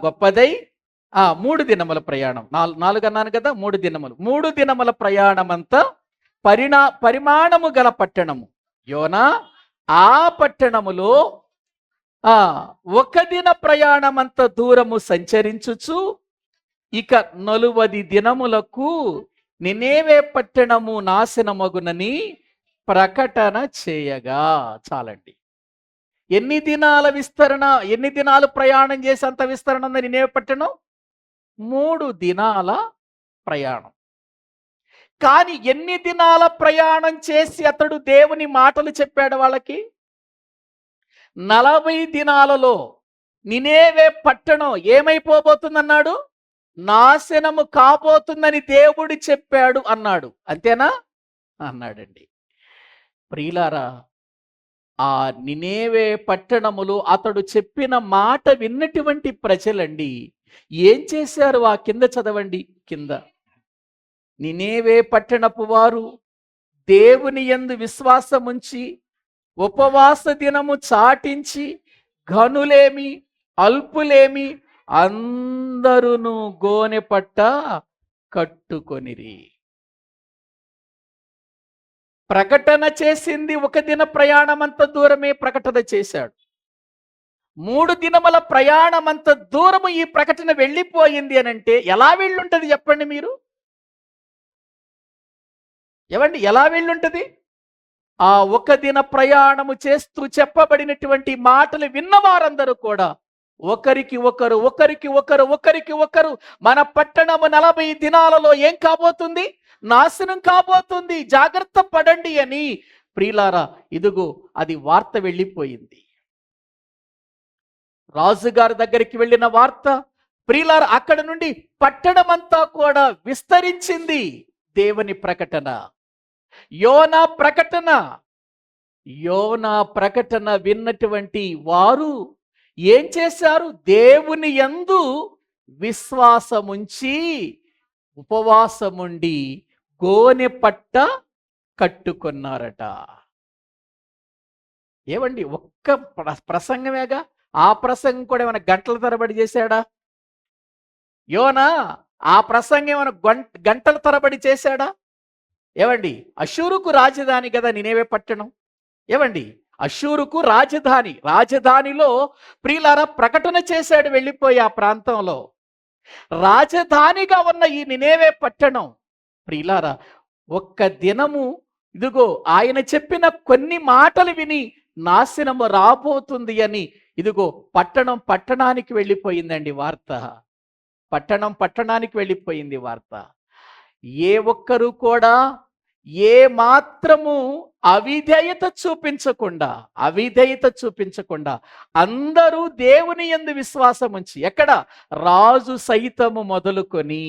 గొప్పదై 3 దినముల ప్రయాణం, 4 అన్నాను కదా, 3 దినములు, 3 దినముల ప్రయాణమంతా పరిమాణము గల పట్టణము. యోనా ఆ పట్టణములో 1 దిన ప్రయాణమంత దూరము సంచరించుచు ఇక 40 దినములకు నినేవే పట్టణము నాశనమగునని ప్రకటన చేయగా. చాలండి. ఎన్ని దినాల విస్తరణ, ఎన్ని దినాలు ప్రయాణం చేసి అంత విస్తరణ ఉంది నినేవే పట్టణం? 3 దినాల ప్రయాణం. కానీ ఎన్ని దినాల ప్రయాణం చేసి అతడు దేవుని మాటలు చెప్పాడు వాళ్ళకి? 40 దినాలలో నినేవే పట్టణం ఏమైపోబోతుందన్నాడు? నాశనము కాబోతుందని దేవుడు చెప్పాడు అన్నాడు. అంతేనా? అన్నాడండి. ప్రియులారా, ఆ నినేవే పట్టణములో అతడు చెప్పిన మాట విన్నటువంటి ప్రజలండి ఏం చేశారు? ఆ కింద చదవండి. కింద, నినేవే పట్టణపు వారు దేవుని యందు విశ్వాసముంచి ఉపవాస దినము చాటించి ఘనులేమి అల్పులేమి అందరును గోనె పట్ట కట్టుకొనిరి. ప్రకటన చేసింది 1 దిన ప్రయాణమంత దూరమే ప్రకటన చేశాడు. 3 దినముల ప్రయాణమంత దూరము ఈ ప్రకటన వెళ్ళిపోయింది అనంటే ఎలా వెళ్ళుంటది చెప్పండి మీరు? ఏమండి, ఎలా వెళ్ళుంటది? ఆ 1 దిన ప్రయాణము చేస్తూ చెప్పబడినటువంటి మాటలు విన్నవారందరూ కూడా ఒకరికి ఒకరు మన పట్టణము 40 దినాలలో ఏం కాబోతుంది? నాశనం కాబోతుంది, జాగ్రత్త పడండి అని. ప్రియులారా, ఇదిగో అది వార్త వెళ్ళిపోయింది. రాజుగారి దగ్గరికి వెళ్ళిన వార్త ప్రియులారా అక్కడ నుండి పట్టణమంతా కూడా విస్తరించింది. దేవుని ప్రకటన, యోనా ప్రకటన విన్నటువంటి వారు ఏం చేశారు? దేవుని యందు విశ్వాసముంచి ఉపవాసముండి గోనె పట్ట కట్టుకున్నారట. ఏమండి, ఒక్క ప్రసంగమేగా, ఆ ప్రసంగం కూడా ఏమైనా గంటల తరబడి చేశాడా? యోనా ఆ ప్రసంగం ఏమైనా గంటల తరబడి చేశాడా? ఏమండి, అషూరుకు రాజధాని కదా నినేవే పట్టణం. ఏమండి, అషూరుకు రాజధానిలో ప్రియులారా ప్రకటన చేశాడు వెళ్ళిపోయి ఆ ప్రాంతంలో. రాజధానిగా ఉన్న ఈ నినేవే పట్టణం ప్రియులారా 1 దినము ఇదిగో ఆయన చెప్పిన కొన్ని మాటలు విని నాశనము రాబోతుంది అని ఇదిగో పట్టణానికి వెళ్ళిపోయిందండి వార్త. పట్టణానికి వెళ్ళిపోయింది వార్త. ఏ ఒక్కరు కూడా ఏ మాత్రము అవిధేయత చూపించకుండా అందరూ దేవుని యందు విశ్వాసం ఉంచి, ఎక్కడ? రాజు సైతము మొదలుకొని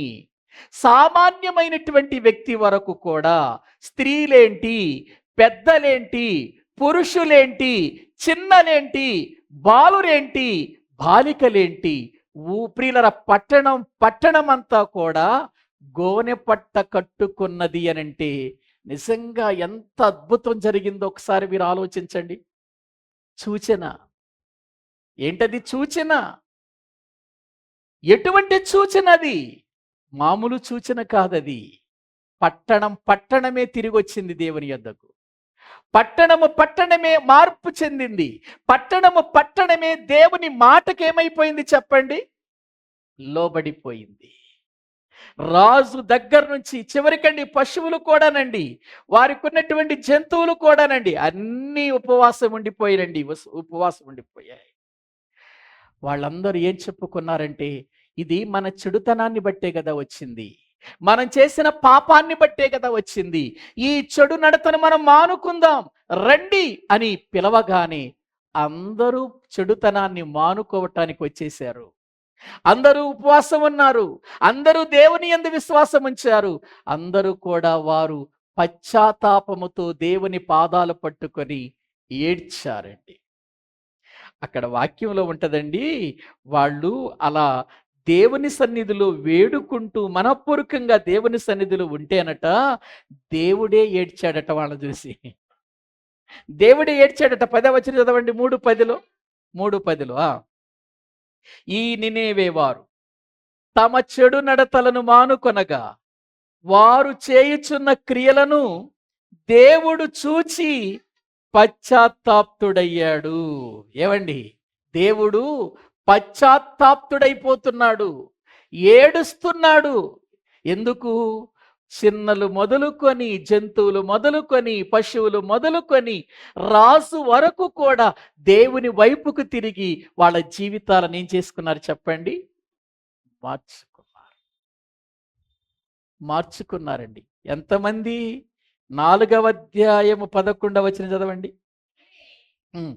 సామాన్యమైనటువంటి వ్యక్తి వరకు కూడా, స్త్రీలేంటి, పెద్దలేంటి, పురుషులేంటి, చిన్నలేంటి, బాలురేంటి, బాలికలేంటి, ప్రియులర పట్టణమంతా కూడా గోనె పట్ట కట్టుకున్నది అనంటే నిజంగా ఎంత అద్భుతం జరిగిందో ఒకసారి మీరు ఆలోచించండి. సూచన ఏంటది? సూచన. ఎటువంటి సూచన అది? మామూలు సూచన కాదది. పట్టణమే తిరిగి వచ్చింది దేవుని యొద్దకు. పట్టణమే మార్పు చెందింది. పట్టణమే దేవుని మాటకేమైపోయింది చెప్పండి? లోబడిపోయింది. రాజు దగ్గర నుంచి చివరికండి పశువులు కూడానండి, వారికి ఉన్నటువంటి జంతువులు కూడానండి అన్నీ ఉపవాసం ఉండిపోయాయి. వాళ్ళందరూ ఏం చెప్పుకున్నారంటే, ఇది మన చెడుతనాన్ని బట్టే కదా వచ్చింది, మనం చేసిన పాపాన్ని బట్టే కదా వచ్చింది, ఈ చెడు నడతను మనం మానుకుందాం రండి అని పిలవగానే అందరూ చెడుతనాన్ని మానుకోవటానికి వచ్చేశారు. అందరూ ఉపవాసం ఉన్నారు, అందరూ దేవుని యందు విశ్వాసం ఉంచారు. అందరూ కూడా వారు పశ్చాత్తాపముతో దేవుని పాదాలు పట్టుకొని ఏడ్చారండి. అక్కడ వాక్యంలో ఉంటదండి, వాళ్ళు అలా దేవుని సన్నిధిలో వేడుకుంటూ మనపూర్వకంగా దేవుని సన్నిధిలో ఉంటేనట దేవుడే ఏడ్చాడట వాళ్ళని చూసి. దేవుడే ఏడ్చాడట. 10వ వచనం చదవండి. 3:10లో ఈ నినేవే వారు తమ చెడు నడతలను మానుకొనగా వారు చేయుచున్న క్రియలను దేవుడు చూచి పశ్చాత్తాప్తుడయ్యాడు. ఏమండి, దేవుడు పశ్చాత్తాప్తుడైపోతున్నాడు, ఏడుస్తున్నాడు. ఎందుకు? చిన్నలు మొదలుకొని, జంతువులు మొదలుకొని, పశువులు మొదలుకొని, రాజు వరకు కూడా దేవుని వైపుకు తిరిగి వాళ్ళ జీవితాలను ఏం చేసుకున్నారు చెప్పండి? మార్చుకున్నారు. మార్చుకున్నారండి. ఎంతమంది? 4వ అధ్యాయము 11వ వచనం చదవండి. హ్మ్.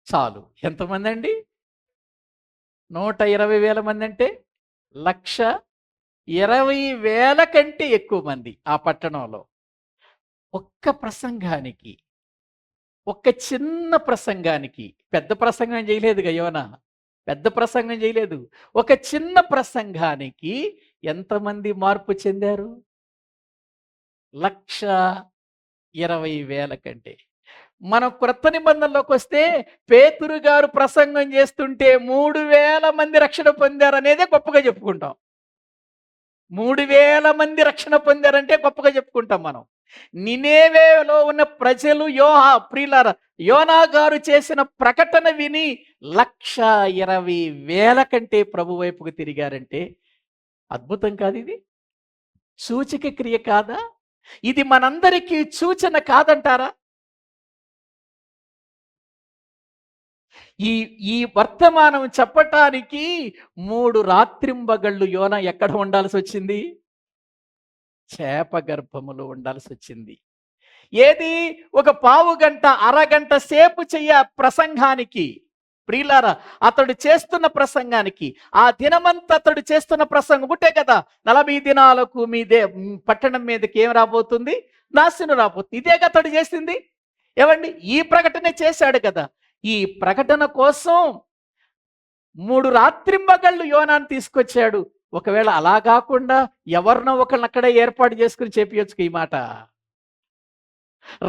చాలు. ఎంతమంది అండి? 120,000 మంది అంటే 1,20,000 కంటే ఎక్కువ మంది ఆ పట్టణంలో. ఒక్క ప్రసంగానికి, ఒక్క చిన్న ప్రసంగానికి, పెద్ద ప్రసంగం చేయలేదుగా యోనా. పెద్ద ప్రసంగం చేయలేదు. ఒక చిన్న ప్రసంగానికి ఎంతమంది మార్పు చెందారు? 1,20,000 కంటే. మనం క్రొత్త నిబంధనలోకొస్తే పేతురు గారు ప్రసంగం చేస్తుంటే 3,000 మంది రక్షణ పొందారనేదే గొప్పగా చెప్పుకుంటాం. 3,000 మంది రక్షణ పొందారంటే గొప్పగా చెప్పుకుంటాం మనం. నినేవేలో ఉన్న ప్రజలు ప్రియులారా, యోనా గారు చేసిన ప్రకటన విని 1,20,000 కంటే ప్రభు వైపుకు తిరిగారంటే అద్భుతం కాదు ఇది? సూచక క్రియ కాదా? ఇది మనందరికీ సూచన కాదంటారా? ఈ ఈ వర్తమానం చెప్పటానికి 3 రాత్రింబగళ్ళు యోనా ఎక్కడ ఉండాల్సి వచ్చింది? చేప గర్భములో ఉండాల్సి వచ్చింది. ఏది? ఒక పావుగంట, అరగంట సేపు ప్రసంగానికి, ప్రియులారా, అతడు చేస్తున్న ప్రసంగానికి, ఆ దినమంతా అతడు చేస్తున్న ప్రసంగం ఉంటే కదా 40 దినాలకు పట్టణం మీదకి ఏం రాబోతుంది? నాశనం రాబోతుంది. ఇదేగా అతడు చేసింది. ఏమండి? ఈ ప్రకటనే చేశాడు కదా. ఈ ప్రకటన కోసం 3 రాత్రింబగళ్ళు యోనాను తీసుకొచ్చాడు. ఒకవేళ అలా కాకుండా ఎవరినో ఒకళ్ళని అక్కడే ఏర్పాటు చేసుకుని చేపించొచ్చుగా ఈ మాట.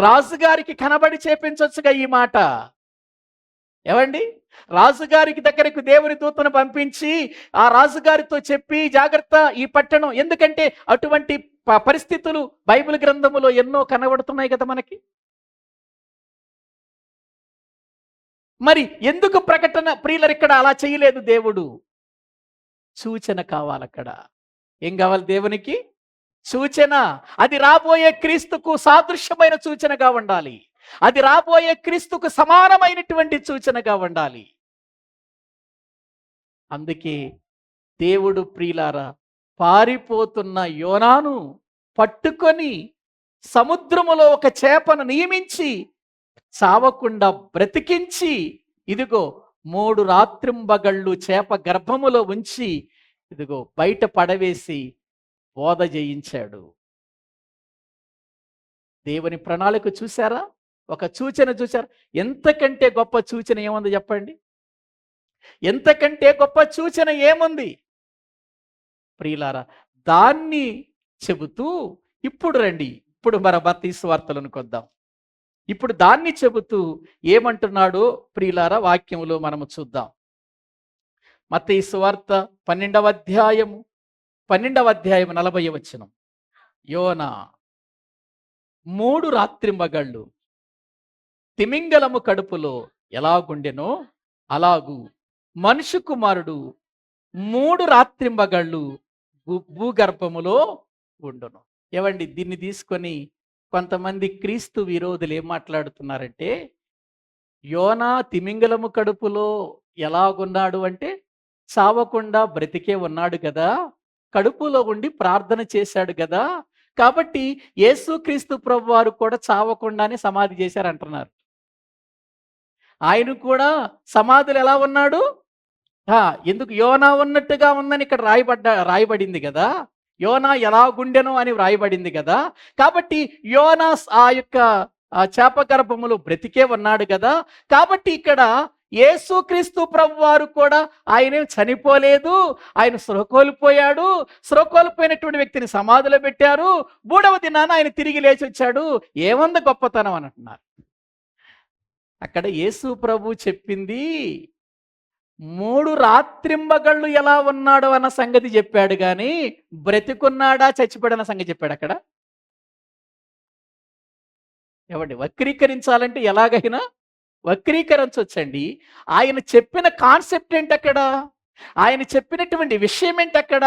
రాజుగారికి కనబడి చేపించొచ్చుగా ఈ మాట. ఏమండి? రాజుగారికి దగ్గరకు దేవుని దూతను పంపించి ఆ రాజుగారితో చెప్పి, జాగ్రత్త ఈ పట్టణం, ఎందుకంటే అటువంటి పరిస్థితులు బైబిల్ గ్రంథములో ఎన్నో కనబడుతున్నాయి కదా మనకి. మరి ఎందుకు ప్రకటన ప్రియులరు ఇక్కడ అలా చేయలేదు దేవుడు? సూచన కావాలక్కడ. ఏం కావాలి దేవునికి? సూచన. అది రాబోయే క్రీస్తుకు సాదృశ్యమైన సూచనగా ఉండాలి. అది రాబోయే క్రీస్తుకు సమానమైనటువంటి సూచనగా ఉండాలి. అందుకే దేవుడు ప్రియులారా పారిపోతున్న యోనాను పట్టుకొని సముద్రములో ఒక చేపను నియమించి చావకుండా బ్రతికించి, ఇదిగో 3 రాత్రింబగళ్ళు చేప గర్భములో ఉంచి, ఇదిగో బయట పడవేసి బోధ చేయించాడు. దేవుని ప్రణాళిక చూసారా? ఒక సూచన చూసారా? ఎంతకంటే గొప్ప సూచన ఏముంది చెప్పండి? ఎంతకంటే గొప్ప సూచన ఏముంది? ప్రియులారా, దాన్ని చెబుతూ ఇప్పుడు రండి, ఇప్పుడు మన మత్తయి సువార్తలను కొద్దాం. ఇప్పుడు దాన్ని చెబుతూ ఏమంటున్నాడో ప్రియులారా వాక్యములో మనము చూద్దాం. మత్తయి సువార్త 12వ అధ్యాయము 40వ వచనం. యోనా 3 రాత్రింబగళ్ళు తిమింగలము కడుపులో ఎలాగుండెనో అలాగూ మనుష్య కుమారుడు 3 రాత్రింబగళ్ళు భూగర్భములో ఉండును. ఏవండి, దీన్ని తీసుకొని కొంతమంది క్రీస్తు విరోధులు ఏం మాట్లాడుతున్నారంటే, యోనా తిమింగలము కడుపులో ఎలాగున్నాడు అంటే చావకుండా బ్రతికే ఉన్నాడు కదా, కడుపులో ఉండి ప్రార్థన చేశాడు కదా, కాబట్టి యేసుక్రీస్తు ప్రభువారు కూడా చావకుండానే సమాధి చేశారంటున్నారు. ఆయన కూడా సమాధులు ఎలా ఉన్నాడు? ఎందుకు? యోనా ఉన్నట్టుగా ఉందని ఇక్కడ రాయబడింది కదా. యోనా ఎలా గుండెనో అని వ్రాయబడింది కదా. కాబట్టి యోనా ఆ యొక్క చేప గర్భములో బ్రతికే ఉన్నాడు కదా. కాబట్టి ఇక్కడ యేసుక్రీస్తు ప్రభువారు కూడా ఆయన చనిపోలేదు, ఆయన సృహకోల్పోయాడు. సృహకోల్పోయినటువంటి వ్యక్తిని సమాధిలో పెట్టారు. 3వ దినాన ఆయన తిరిగి లేచి వచ్చాడు. ఏముంది గొప్పతనం అని అంటున్నారు. అక్కడ యేసు ప్రభు చెప్పింది 3 రాత్రింబగళ్ళు ఎలా ఉన్నాడు అన్న సంగతి చెప్పాడు కానీ బ్రతికున్నాడా చచ్చిపోయాడన్న సంగతి చెప్పాడు అక్కడ. ఏమండి, వక్రీకరించాలంటే ఎలాగైనా వక్రీకరించవచ్చండి. ఆయన చెప్పిన కాన్సెప్ట్ ఏంటి అక్కడ? ఆయన చెప్పినటువంటి విషయం ఏంటి అక్కడ?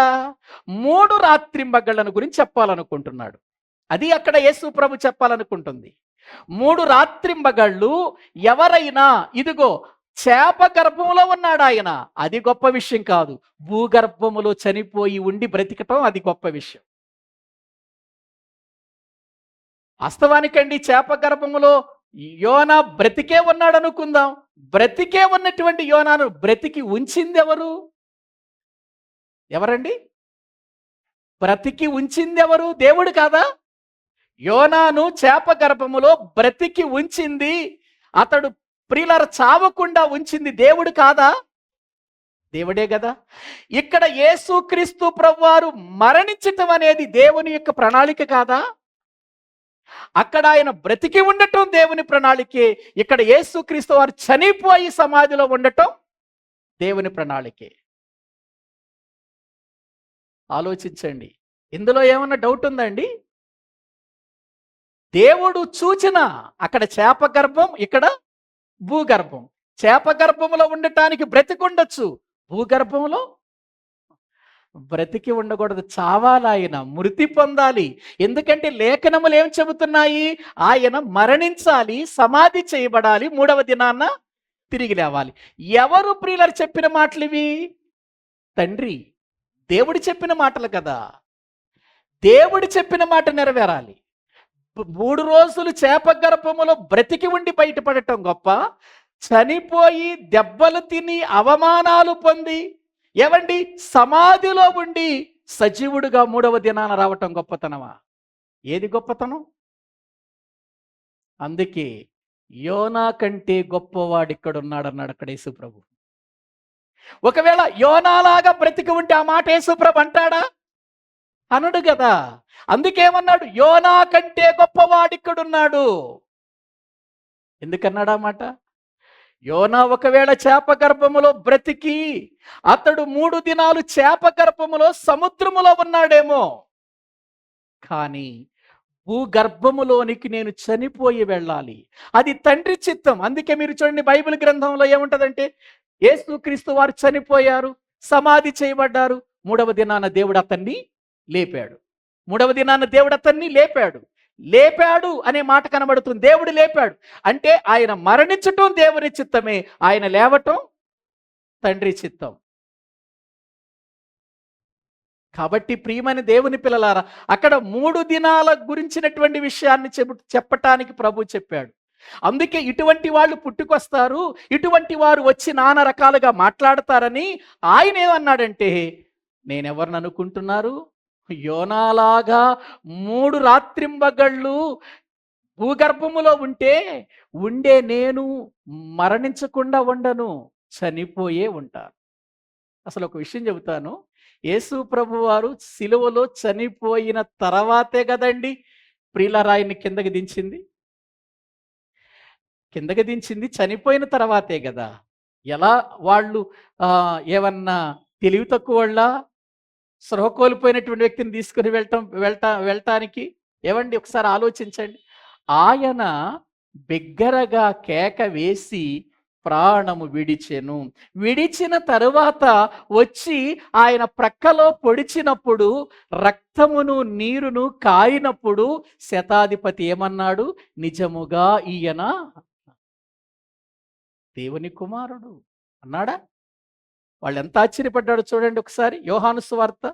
3 రాత్రింబగళ్ళను గురించి చెప్పాలనుకుంటున్నాడు. అది అక్కడ యేసు ప్రభు చెప్పాలనుకుంటుంది. 3 రాత్రింబగళ్ళు ఎవరైనా, ఇదిగో చేప గర్భంలో ఉన్నాడు ఆయన, అది గొప్ప విషయం కాదు. భూగర్భములో చనిపోయి ఉండి బ్రతికటం అది గొప్ప విషయం. వాస్తవానికండి చేప గర్భములో యోనా బ్రతికే ఉన్నాడు అనుకుందాం. బ్రతికే ఉన్నటువంటి యోనాను బ్రతికి ఉంచింది ఎవరు? ఎవరండి? బ్రతికి ఉంచింది ఎవరు? దేవుడు కాదా? యోనాను చేప గర్భములో బ్రతికి ఉంచింది, అతడు ప్రియులార చావకుండా ఉంచింది దేవుడు కాదా? దేవుడే కదా. ఇక్కడ యేసుక్రీస్తు ప్రభువారు మరణించటం అనేది దేవుని యొక్క ప్రణాళిక కాదా? అక్కడ ఆయన బ్రతికి ఉండటం దేవుని ప్రణాళికే, ఇక్కడ యేసుక్రీస్తు వారు చనిపోయి సమాధిలో ఉండటం దేవుని ప్రణాళికే. ఆలోచించండి. ఇందులో ఏమన్నా డౌట్ ఉందండి? దేవుడు చూచిన అక్కడ చేప గర్భం, ఇక్కడ భూగర్భం. చేప గర్భంలో ఉండటానికి బ్రతికుండొచ్చు, భూగర్భంలో బ్రతికి ఉండకూడదు, చావాలి, ఆయన మృతి పొందాలి. ఎందుకంటే లేఖనములు ఏం చెబుతున్నాయి? ఆయన మరణించాలి, సమాధి చేయబడాలి, 3వ దినాన తిరిగి లేవాలి. ఎవరు ప్రియులరు చెప్పిన మాటలు ఇవి? తండ్రి, దేవుడు చెప్పిన మాటలు కదా. దేవుడు చెప్పిన మాట నెరవేరాలి. 3 రోజులు చేప గర్భములో బ్రతికి ఉండి బయటపడటం గొప్ప, చనిపోయి దెబ్బలు తిని అవమానాలు పొంది ఏవండి సమాధిలో ఉండి సజీవుడుగా 3వ దినాన రావటం గొప్పతనమా? ఏది గొప్పతనం? అందుకే యోనా కంటే గొప్పవాడు ఇక్కడ ఉన్నాడు అన్నాడు అక్కడ యేసుప్రభు. ఒకవేళ యోనాలాగా బ్రతికి ఉంటే ఆ మాట యేసుప్రభు అంటాడా? అనడు కదా. అందుకేమన్నాడు? యోనా కంటే గొప్పవాడు ఇక్కడున్నాడు. ఎందుకన్నాడు ఆ మాట? యోనా ఒకవేళ చేప గర్భములో బ్రతికి అతడు 3 దినాలు చేప గర్భములో సముద్రములో ఉన్నాడేమో, కానీ భూగర్భములోనికి నేను చనిపోయి వెళ్ళాలి, అది తండ్రి చిత్తం. అందుకే మీరు చూడండి, బైబిల్ గ్రంథంలో ఏముంటదంటే యేసుక్రీస్తు వారు చనిపోయారు, సమాధి చేయబడ్డారు, 3వ దినాన దేవుడు అతన్ని లేపాడు. 3వ దినాన దేవుడు అతన్ని లేపాడు. లేపాడు అనే మాట కనబడుతుంది. దేవుడు లేపాడు అంటే ఆయన మరణించటం దేవుని చిత్తమే, ఆయన లేవటం తండ్రి చిత్తం. కాబట్టి ప్రియమైన దేవుని పిల్లలారా, అక్కడ 3 దినాల గురించినటువంటి విషయాన్ని చెప్పటానికి ప్రభు చెప్పాడు. అందుకే ఇటువంటి వాళ్ళు పుట్టుకొస్తారు, ఇటువంటి వారు వచ్చి నానా రకాలుగా మాట్లాడతారని ఆయన ఏమన్నాడంటే, నేనెవరిని అనుకుంటున్నారు? యోనాలాగా 3 రాత్రింబగళ్ళు భూగర్భములో ఉండే నేను మరణించకుండా ఉండను, చనిపోయే ఉంటాను. అసలు ఒక విషయం చెబుతాను. యేసు ప్రభు వారు సిలువలో చనిపోయిన తర్వాతే కదండి ప్రియులరాయిని కిందకి దించింది. చనిపోయిన తర్వాతే కదా. ఎలా వాళ్ళు ఏమన్నా తెలివి తక్కువ వాళ్ళ, స్పృహ కోల్పోయినటువంటి వ్యక్తిని తీసుకుని వెళ్ళటానికి? ఏవండి ఒకసారి ఆలోచించండి. ఆయన బిగ్గరగా కేక వేసి ప్రాణము విడిచెను. విడిచిన తరువాత వచ్చి ఆయన ప్రక్కలో పొడిచినప్పుడు, రక్తమును నీరును కాయినప్పుడు శతాధిపతి ఏమన్నాడు? నిజముగా ఈయన దేవుని కుమారుడు అన్నాడా? వాళ్ళు ఎంత ఆశ్చర్యపడ్డాడు చూడండి ఒకసారి. యోహాను సువార్త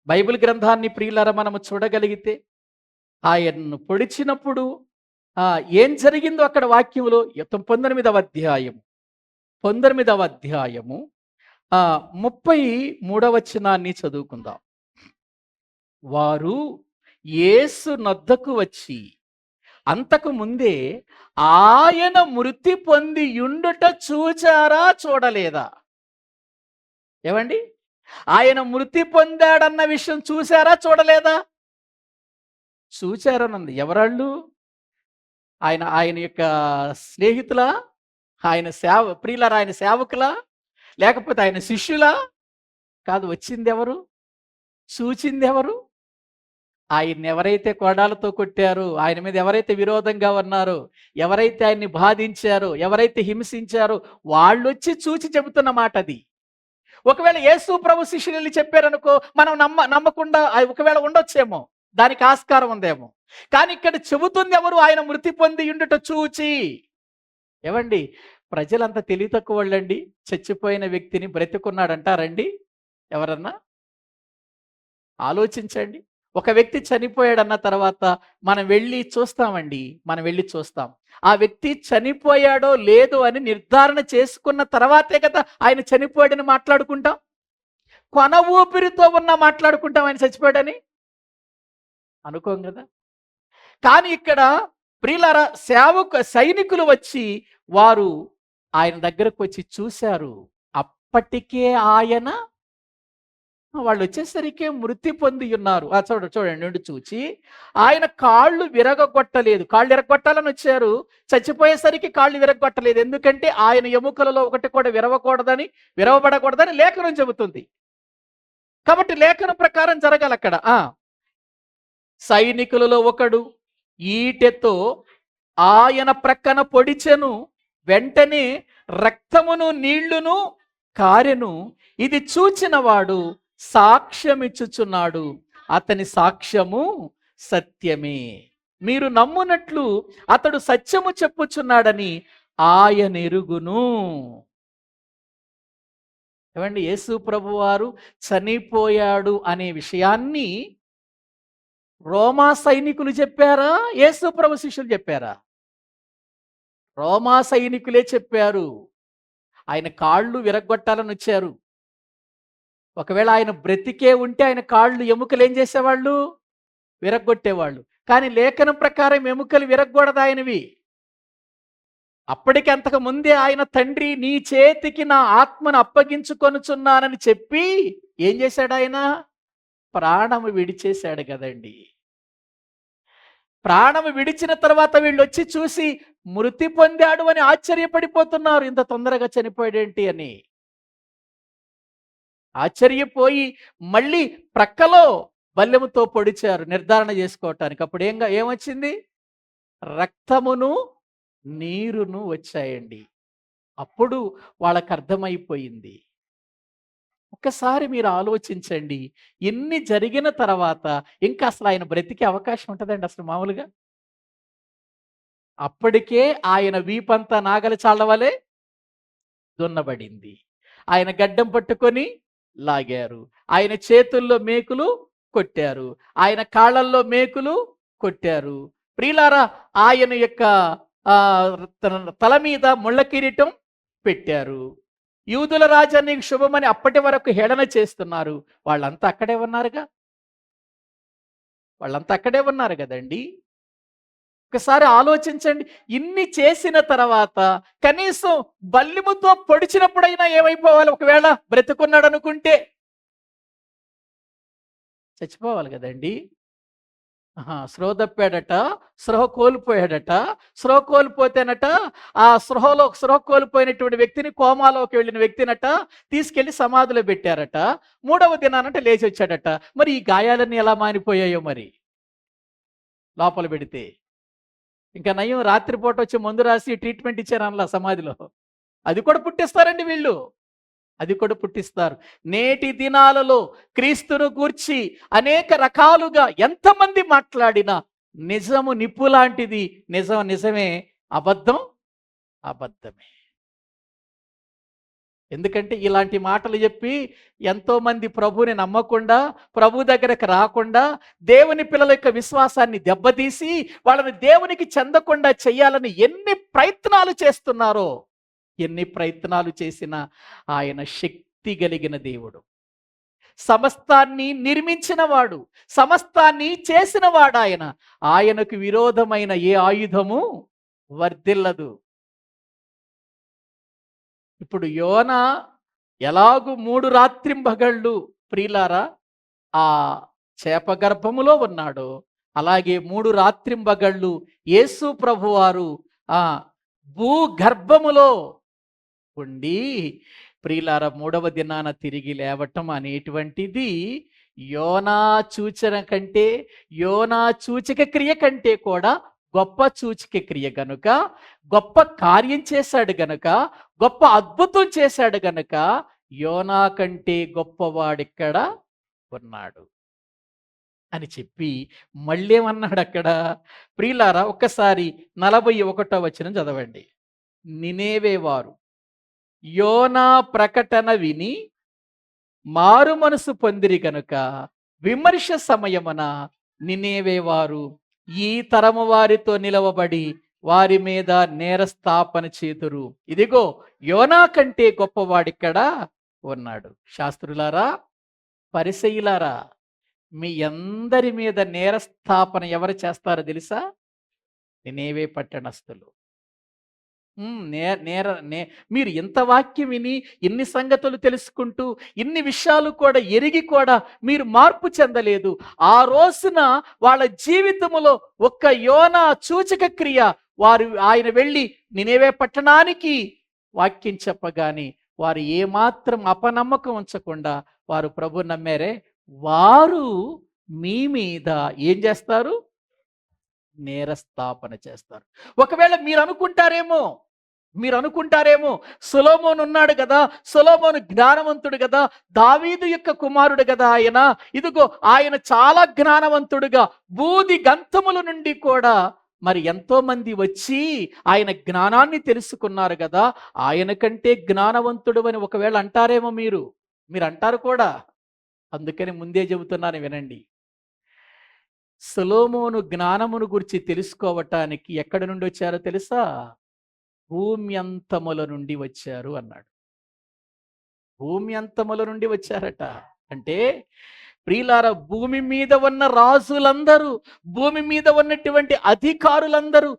బైబిల్ గ్రంథాన్ని ప్రియులారా మనము చూడగలిగితే, ఆయన్ను పొడిచినప్పుడు ఏం జరిగిందో అక్కడ వాక్యంలో 19వ అధ్యాయము 33వ వచనాన్ని చదువుకుందాం. వారు యేసు నొద్దకు వచ్చి అంతకు ముందే ఆయన మృతి పొంది యుండుట చూచారా చూడలేదా? ఏమండి, ఆయన మృతి పొందాడన్న విషయం చూశారా చూడలేదా? చూచారనంది. ఎవరాళ్ళు? ఆయన యొక్క స్నేహితులా? ఆయన ప్రియులారా, ఆయన సేవకులా? లేకపోతే ఆయన శిష్యులా? కాదు. వచ్చింది ఎవరు? చూచింది ఎవరు? ఆయన్ని ఎవరైతే కొరడాలతో కొట్టారో, ఆయన మీద ఎవరైతే విరోధంగా ఉన్నారో, ఎవరైతే ఆయన్ని బాధించారో, ఎవరైతే హింసించారో వాళ్ళొచ్చి చూచి చెబుతున్న మాట అది. ఒకవేళ యేసు ప్రభు శిష్యులు వెళ్ళి చెప్పారనుకో, మనం నమ్మకుండా ఒకవేళ ఉండొచ్చేమో, దానికి ఆస్కారం ఉందేమో. కానీ ఇక్కడ చెబుతుంది ఎవరు? ఆయన మృతి పొంది ఉండుట చూచి. ఏవండి, ప్రజలంతా తెలివి తక్కువ వాళ్ళండి. చచ్చిపోయిన వ్యక్తిని బ్రతికున్నాడు అంటారండి ఎవరన్నా? ఆలోచించండి. ఒక వ్యక్తి చనిపోయాడన్న తర్వాత మనం వెళ్ళి చూస్తామండి. మనం వెళ్ళి చూస్తాం. ఆ వ్యక్తి చనిపోయాడో లేదో అని నిర్ధారణ చేసుకున్న తర్వాతే కదా ఆయన చనిపోయాడని మాట్లాడుకుంటాం. కొన ఊపిరితో ఉన్న మాట్లాడుకుంటాం ఆయన చచ్చిపోయాడని అనుకోం కదా. కానీ ఇక్కడ ప్రియులారా, సైనికులు వచ్చి వారు ఆయన దగ్గరకు వచ్చి చూశారు. అప్పటికే ఆయన వాళ్ళు వచ్చేసరికి మృతి పొంది ఉన్నారు. చూడండి నుండి చూచి ఆయన కాళ్ళు విరగొట్టలేదు. కాళ్ళు విరగొట్టాలని వచ్చారు, చచ్చిపోయేసరికి కాళ్ళు విరగొట్టలేదు. ఎందుకంటే ఆయన ఎముకలలో ఒకటి కూడా విరవబడకూడదని లేఖనం చెబుతుంది. కాబట్టి లేఖనం ప్రకారం జరగాలి అక్కడ. సైనికులలో ఒకడు ఈటెతో ఆయన ప్రక్కన పొడిచెను. వెంటనే రక్తమును నీళ్లును కారెను. ఇది చూచిన వాడు సాక్ష్యమిచ్చుచున్నాడు. అతని సాక్ష్యము సత్యమే. మీరు నమ్మునట్లు అతడు సత్యము చెప్పుచున్నాడని ఆయన ఎరుగును. ఏమండి, యేసు ప్రభువారు చనిపోయాడు అనే విషయాన్ని రోమా సైనికులు చెప్పారా? యేసు ప్రభు శిష్యులు చెప్పారా? రోమా సైనికులే చెప్పారు. ఆయన కాళ్ళు విరగొట్టాలని వచ్చారు. ఒకవేళ ఆయన బ్రతికే ఉంటే ఆయన కాళ్ళు ఎముకలు ఏం చేసేవాళ్ళు? విరగొట్టేవాళ్ళు. కానీ లేఖనం ప్రకారం ఎముకలు విరగకూడదు ఆయనవి. అప్పటికి అంతకు ముందే ఆయన తండ్రి నీ చేతికి నా ఆత్మను అప్పగించుకొనుచున్నానని చెప్పి ఏం చేశాడు? ఆయన ప్రాణము విడిచేశాడు కదండి. ప్రాణము విడిచిన తర్వాత వీళ్ళు వచ్చి చూసి మృతి పొందాడు అని ఆశ్చర్యపడిపోతున్నారు. ఇంత తొందరగా చనిపోయాడేంటి అని ఆశ్చర్యపోయి మళ్ళీ ప్రక్కలో బల్లెముతో పొడిచారు నిర్ధారణ చేసుకోవటానికి. అప్పుడు ఏమొచ్చింది? రక్తమును నీరును వచ్చాయండి. అప్పుడు వాళ్ళకి అర్థమైపోయింది. ఒక్కసారి మీరు ఆలోచించండి, ఇన్ని జరిగిన తర్వాత ఇంకా అసలు ఆయన బ్రతికే అవకాశం ఉంటుందండి అసలు మామూలుగా? అప్పటికే ఆయన వీపంతా నాగలి చాళ్ళ వలె దున్నబడింది. ఆయన గడ్డం పట్టుకొని లాగారు. ఆయన చేతుల్లో మేకులు కొట్టారు. ఆయన కాళ్ళల్లో మేకులు కొట్టారు. ప్రియులారా, ఆయన యొక్క తల మీద ముళ్ళ కిరీటం పెట్టారు. యూదుల రాజా నీకు శుభమని అప్పటి వరకు హేళన చేస్తున్నారు. వాళ్ళంతా అక్కడే ఉన్నారు కదండి. ఒకసారి ఆలోచించండి. ఇన్ని చేసిన తర్వాత కనీసం బల్లిముతో పొడిచినప్పుడైనా ఏమైపోవాలి? ఒకవేళ బ్రతుకున్నాడు అనుకుంటే చచ్చిపోవాలి కదండి. స్పృహ తప్పాడట, స్పృహ కోల్పోయాడట. స్పృహ కోల్పోతేనట ఆ స్పృహ కోల్పోయినటువంటి వ్యక్తిని, కోమాలోకి వెళ్ళిన వ్యక్తినట తీసుకెళ్లి సమాధిలో పెట్టారట. 3వ దినానంట లేచి వచ్చాడట. మరి ఈ గాయాలన్నీ ఎలా మానిపోయాయో మరి లోపల పెడితే. ఇంకా నయం రాత్రిపూట వచ్చి మందు రాసి ట్రీట్మెంట్ ఇచ్చారు అనలా సమాధిలో. అది కూడా పుట్టిస్తారండి వీళ్ళు, అది కూడా పుట్టిస్తారు. నేటి దినాలలో క్రీస్తును గూర్చి అనేక రకాలుగా ఎంతమంది మాట్లాడినా నిజము నిప్పు లాంటిది. నిజం నిజమే, అబద్ధం అబద్ధమే. ఎందుకంటే ఇలాంటి మాటలు చెప్పి ఎంతోమంది ప్రభువుని నమ్మకుండా, ప్రభు దగ్గరకు రాకుండా, దేవుని పిల్లల యొక్క విశ్వాసాన్ని దెబ్బతీసి వాళ్ళని దేవునికి చెందకుండా చెయ్యాలని ఎన్ని ప్రయత్నాలు చేస్తున్నారో. ఎన్ని ప్రయత్నాలు చేసినా ఆయన శక్తి కలిగిన దేవుడు, సమస్తాన్ని నిర్మించిన వాడు, సమస్తాన్ని చేసిన వాడు ఆయన. ఆయనకు విరోధమైన ఏ ఆయుధము వర్ధిల్లదు. ఇప్పుడు యోన ఎలాగూ 3 రాత్రింబగళ్ళు ప్రియులారా ఆ చేప గర్భములో ఉన్నాడో, అలాగే 3 రాత్రింబగళ్ళు యేసు ప్రభువారు ఆ భూగర్భములో ఉండి ప్రియులారా 3వ దినాన తిరిగి లేవటం అనేటువంటిది యోనా సూచన కంటే, యోనా సూచక క్రియ కంటే కూడా గొప్ప సూచక క్రియ గనుక, గొప్ప కార్యం చేశాడు గనుక, గొప్ప అద్భుతం చేశాడు గనుక యోనా కంటే గొప్పవాడిక్కడ ఉన్నాడు అని చెప్పి మళ్ళీ ఏమన్నాడు అక్కడ? ప్రియులారా, ఒక్కసారి 41వ వచనం చదవండి. నినేవే వారు యోనా ప్రకటన విని మారు మనసు పొందిరి గనుక విమర్శ సమయమున నినేవే వారు ఈ తరము వారితో నిలవబడి వారి మీద నేరస్థాపన చేతురు. ఇదిగో యోనా కంటే గొప్పవాడిక్కడ ఉన్నాడు. శాస్త్రులారా, పరిసయ్యులారా, మీ అందరి మీద నేరస్థాపన ఎవరు చేస్తారో తెలుసా? నినేవే పట్టణస్థులు. మీరు ఇంత వాక్యం విని, ఇన్ని సంగతులు తెలుసుకుంటూ, ఇన్ని విషయాలు కూడా ఎరిగి కూడా మీరు మార్పు చెందలేదు. ఆ రోజున వాళ్ళ జీవితంలో ఒక్క యోనా సూచక క్రియ, ఆయన వెళ్ళి నినేవే పట్టణానికి వాక్యం చెప్పగానే వారు ఏమాత్రం అపనమ్మకం ఉంచకుండా వారు ప్రభు నమ్మారే. వారు మీ మీద ఏం చేస్తారు? నేరస్థాపన చేస్తారు. ఒకవేళ మీరు అనుకుంటారేమో సొలొమోను ఉన్నాడు కదా, సొలొమోను జ్ఞానవంతుడు కదా, దావీదు యొక్క కుమారుడు కదా ఆయన, ఇదిగో ఆయన చాలా జ్ఞానవంతుడుగా బూది గంతముల నుండి కూడా మరి ఎంతో మంది వచ్చి ఆయన జ్ఞానాన్ని తెలుసుకున్నారు కదా, ఆయన కంటే జ్ఞానవంతుడు అని ఒకవేళ అంటారేమో మీరు అంటారు కూడా. అందుకని ముందే చెబుతున్నాను, వినండి. సొలొమోను జ్ఞానమును గురించి తెలుసుకోవటానికి ఎక్కడి నుండి వచ్చారో తెలుసా? భూమి అంతముల నుండి వచ్చారు అన్నాడు. భూమి అంతముల నుండి వచ్చారట. అంటే ప్రియులారా, భూమి మీద ఉన్న రాజులందరూ, భూమి మీద ఉన్నటువంటి అధికారులందరూ,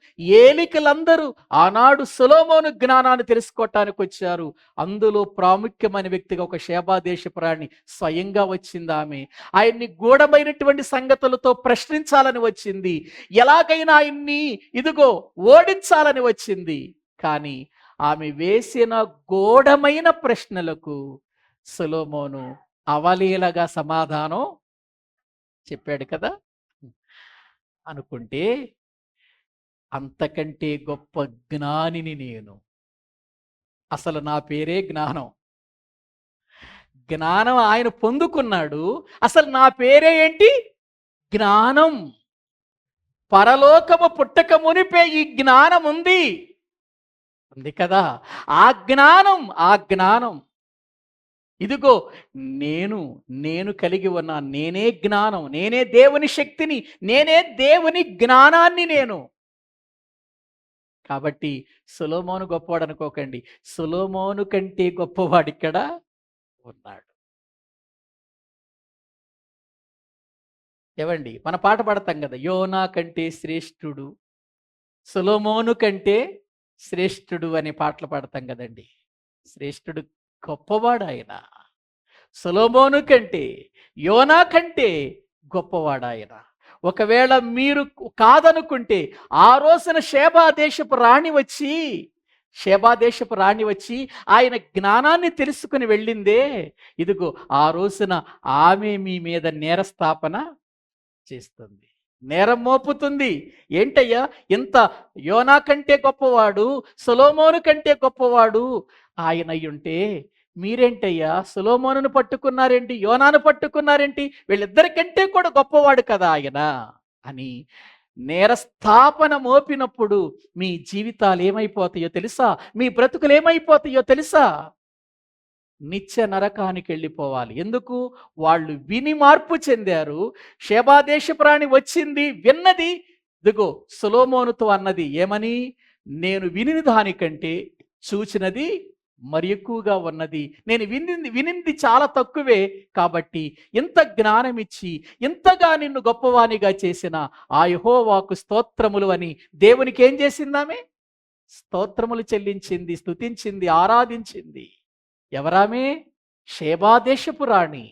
ఏలికలందరూ ఆనాడు సొలొమోను జ్ఞానాన్ని తెలుసుకోవటానికి వచ్చారు. అందులో ప్రాముఖ్యమైన వ్యక్తిగా ఒక షేబా దేశపు రాణి స్వయంగా వచ్చింది. ఆయన్ని గూఢమైనటువంటి సంగతులతో ప్రశ్నించాలని వచ్చింది. ఎలాగైనా ఆయన్ని ఇదిగో ఓడించాలని వచ్చింది. కానీ ఆమె వేసిన గూఢమైన ప్రశ్నలకు సొలొమోను అవలీలగా సమాధానం చెప్పాడు కదా. అనుకుంటే అంతకంటే గొప్ప జ్ఞానిని నేను. అసలు నా పేరే జ్ఞానం. జ్ఞానం ఆయన పొందుకున్నాడు. అసలు నా పేరే ఏంటి? జ్ఞానం. పరలోకము పుట్టక మునిపే ఈ జ్ఞానం ఉంది కదా. ఆ జ్ఞానం ఇదిగో నేను కలిగి ఉన్నా. నేనే జ్ఞానం, నేనే దేవుని శక్తిని, నేనే దేవుని జ్ఞానాన్ని నేను. కాబట్టి సొలొమోను గొప్పవాడు అనుకోకండి. సొలొమోను కంటే గొప్పవాడు ఇక్కడ ఉన్నాడు. ఏవండి, మన పాట పాడతాం కదా, యోనా కంటే శ్రేష్ఠుడు, సొలొమోను కంటే శ్రేష్ఠుడు అనే పాటలు పాడతాం కదండి. శ్రేష్ఠుడు, గొప్పవాడు ఆయన. సొలొమోను కంటే, యోనా కంటే గొప్పవాడు ఆయన. ఒకవేళ మీరు కాదనుకుంటే, ఆ రోజున షేబా దేశపు రాణి వచ్చి ఆయన జ్ఞానాన్ని తెలుసుకుని వెళ్ళిందే, ఇదిగో ఆ రోజున ఆమె మీ మీద నేరస్థాపన చేస్తుంది, నేరం మోపుతుంది. ఏంటయ్యా, ఇంత యోనా కంటే గొప్పవాడు, సొలొమోను కంటే గొప్పవాడు ఆయన అయ్యుంటే మీరేంటయ్యా సొలొమోనును పట్టుకున్నారేంటి, యోనాను పట్టుకున్నారేంటి? వీళ్ళిద్దరికంటే కూడా గొప్పవాడు కదా ఆయన అని నేరస్థాపన మోపినప్పుడు మీ జీవితాలు ఏమైపోతాయో తెలుసా? మీ బ్రతుకులు ఏమైపోతాయో తెలుసా? నిత్య నరకానికి వెళ్ళిపోవాలి. ఎందుకు? వాళ్ళు విని మార్పు చెందారు. షేబా దేశపు రాణి వచ్చింది, విన్నది, ఇదిగో సొలొమోనుతో అన్నది ఏమని? నేను విని దానికంటే చూచినది మరి ఎక్కువగా ఉన్నది. నేను వినింది చాలా తక్కువే. కాబట్టి ఇంత జ్ఞానం ఇచ్చి ఇంతగా నిన్ను గొప్పవానిగా చేసిన ఆ యెహోవాకు స్తోత్రములు అని దేవునికి ఏం చేసిందామె? స్తోత్రములు చెల్లించింది, స్తుతించింది, ఆరాధించింది. ఎవరామే? షేబా దేశపు రాణి.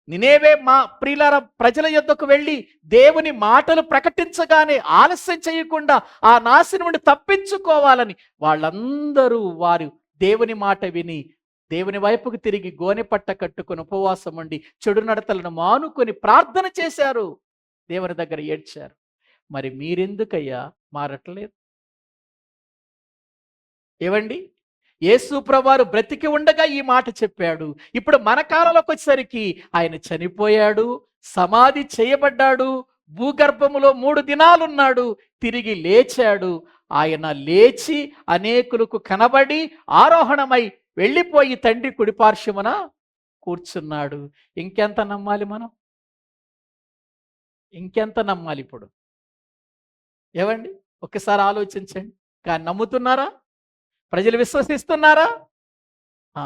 నినేవే మా ప్రియులార ప్రజల యొద్దకు వెళ్ళి దేవుని మాటలు ప్రకటించగానే ఆలస్యం చేయకుండా ఆ నాశనం నుండి తప్పించుకోవాలని వాళ్ళందరూ వారు దేవుని మాట విని దేవుని వైపుకు తిరిగి గోనె పట్ట కట్టుకొని ఉపవాసం ఉండి చెడు నడతలను మానుకొని ప్రార్థన చేశారు, దేవుని దగ్గర ఏడ్చారు. మరి మీరెందుకయ్యా మారట్లేదు? ఏవండి, యేసు ప్రభువారు బ్రతికి ఉండగా ఈ మాట చెప్పాడు. ఇప్పుడు మన కాలంలోకి వచ్చేసరికి ఆయన చనిపోయాడు, సమాధి చేయబడ్డాడు, భూగర్భములో 3 దినాలున్నాడు, తిరిగి లేచాడు. ఆయన లేచి అనేకులకు కనబడి ఆరోహణమై వెళ్ళిపోయి తండ్రి కుడిపార్శ్వమున కూర్చున్నాడు. ఇంకెంత నమ్మాలి మనం? ఇంకెంత నమ్మాలి ఇప్పుడు? ఏవండి, ఒక్కసారి ఆలోచించండి. కానీ నమ్ముతున్నారా? ప్రజలు విశ్వసిస్తున్నారా? ఆ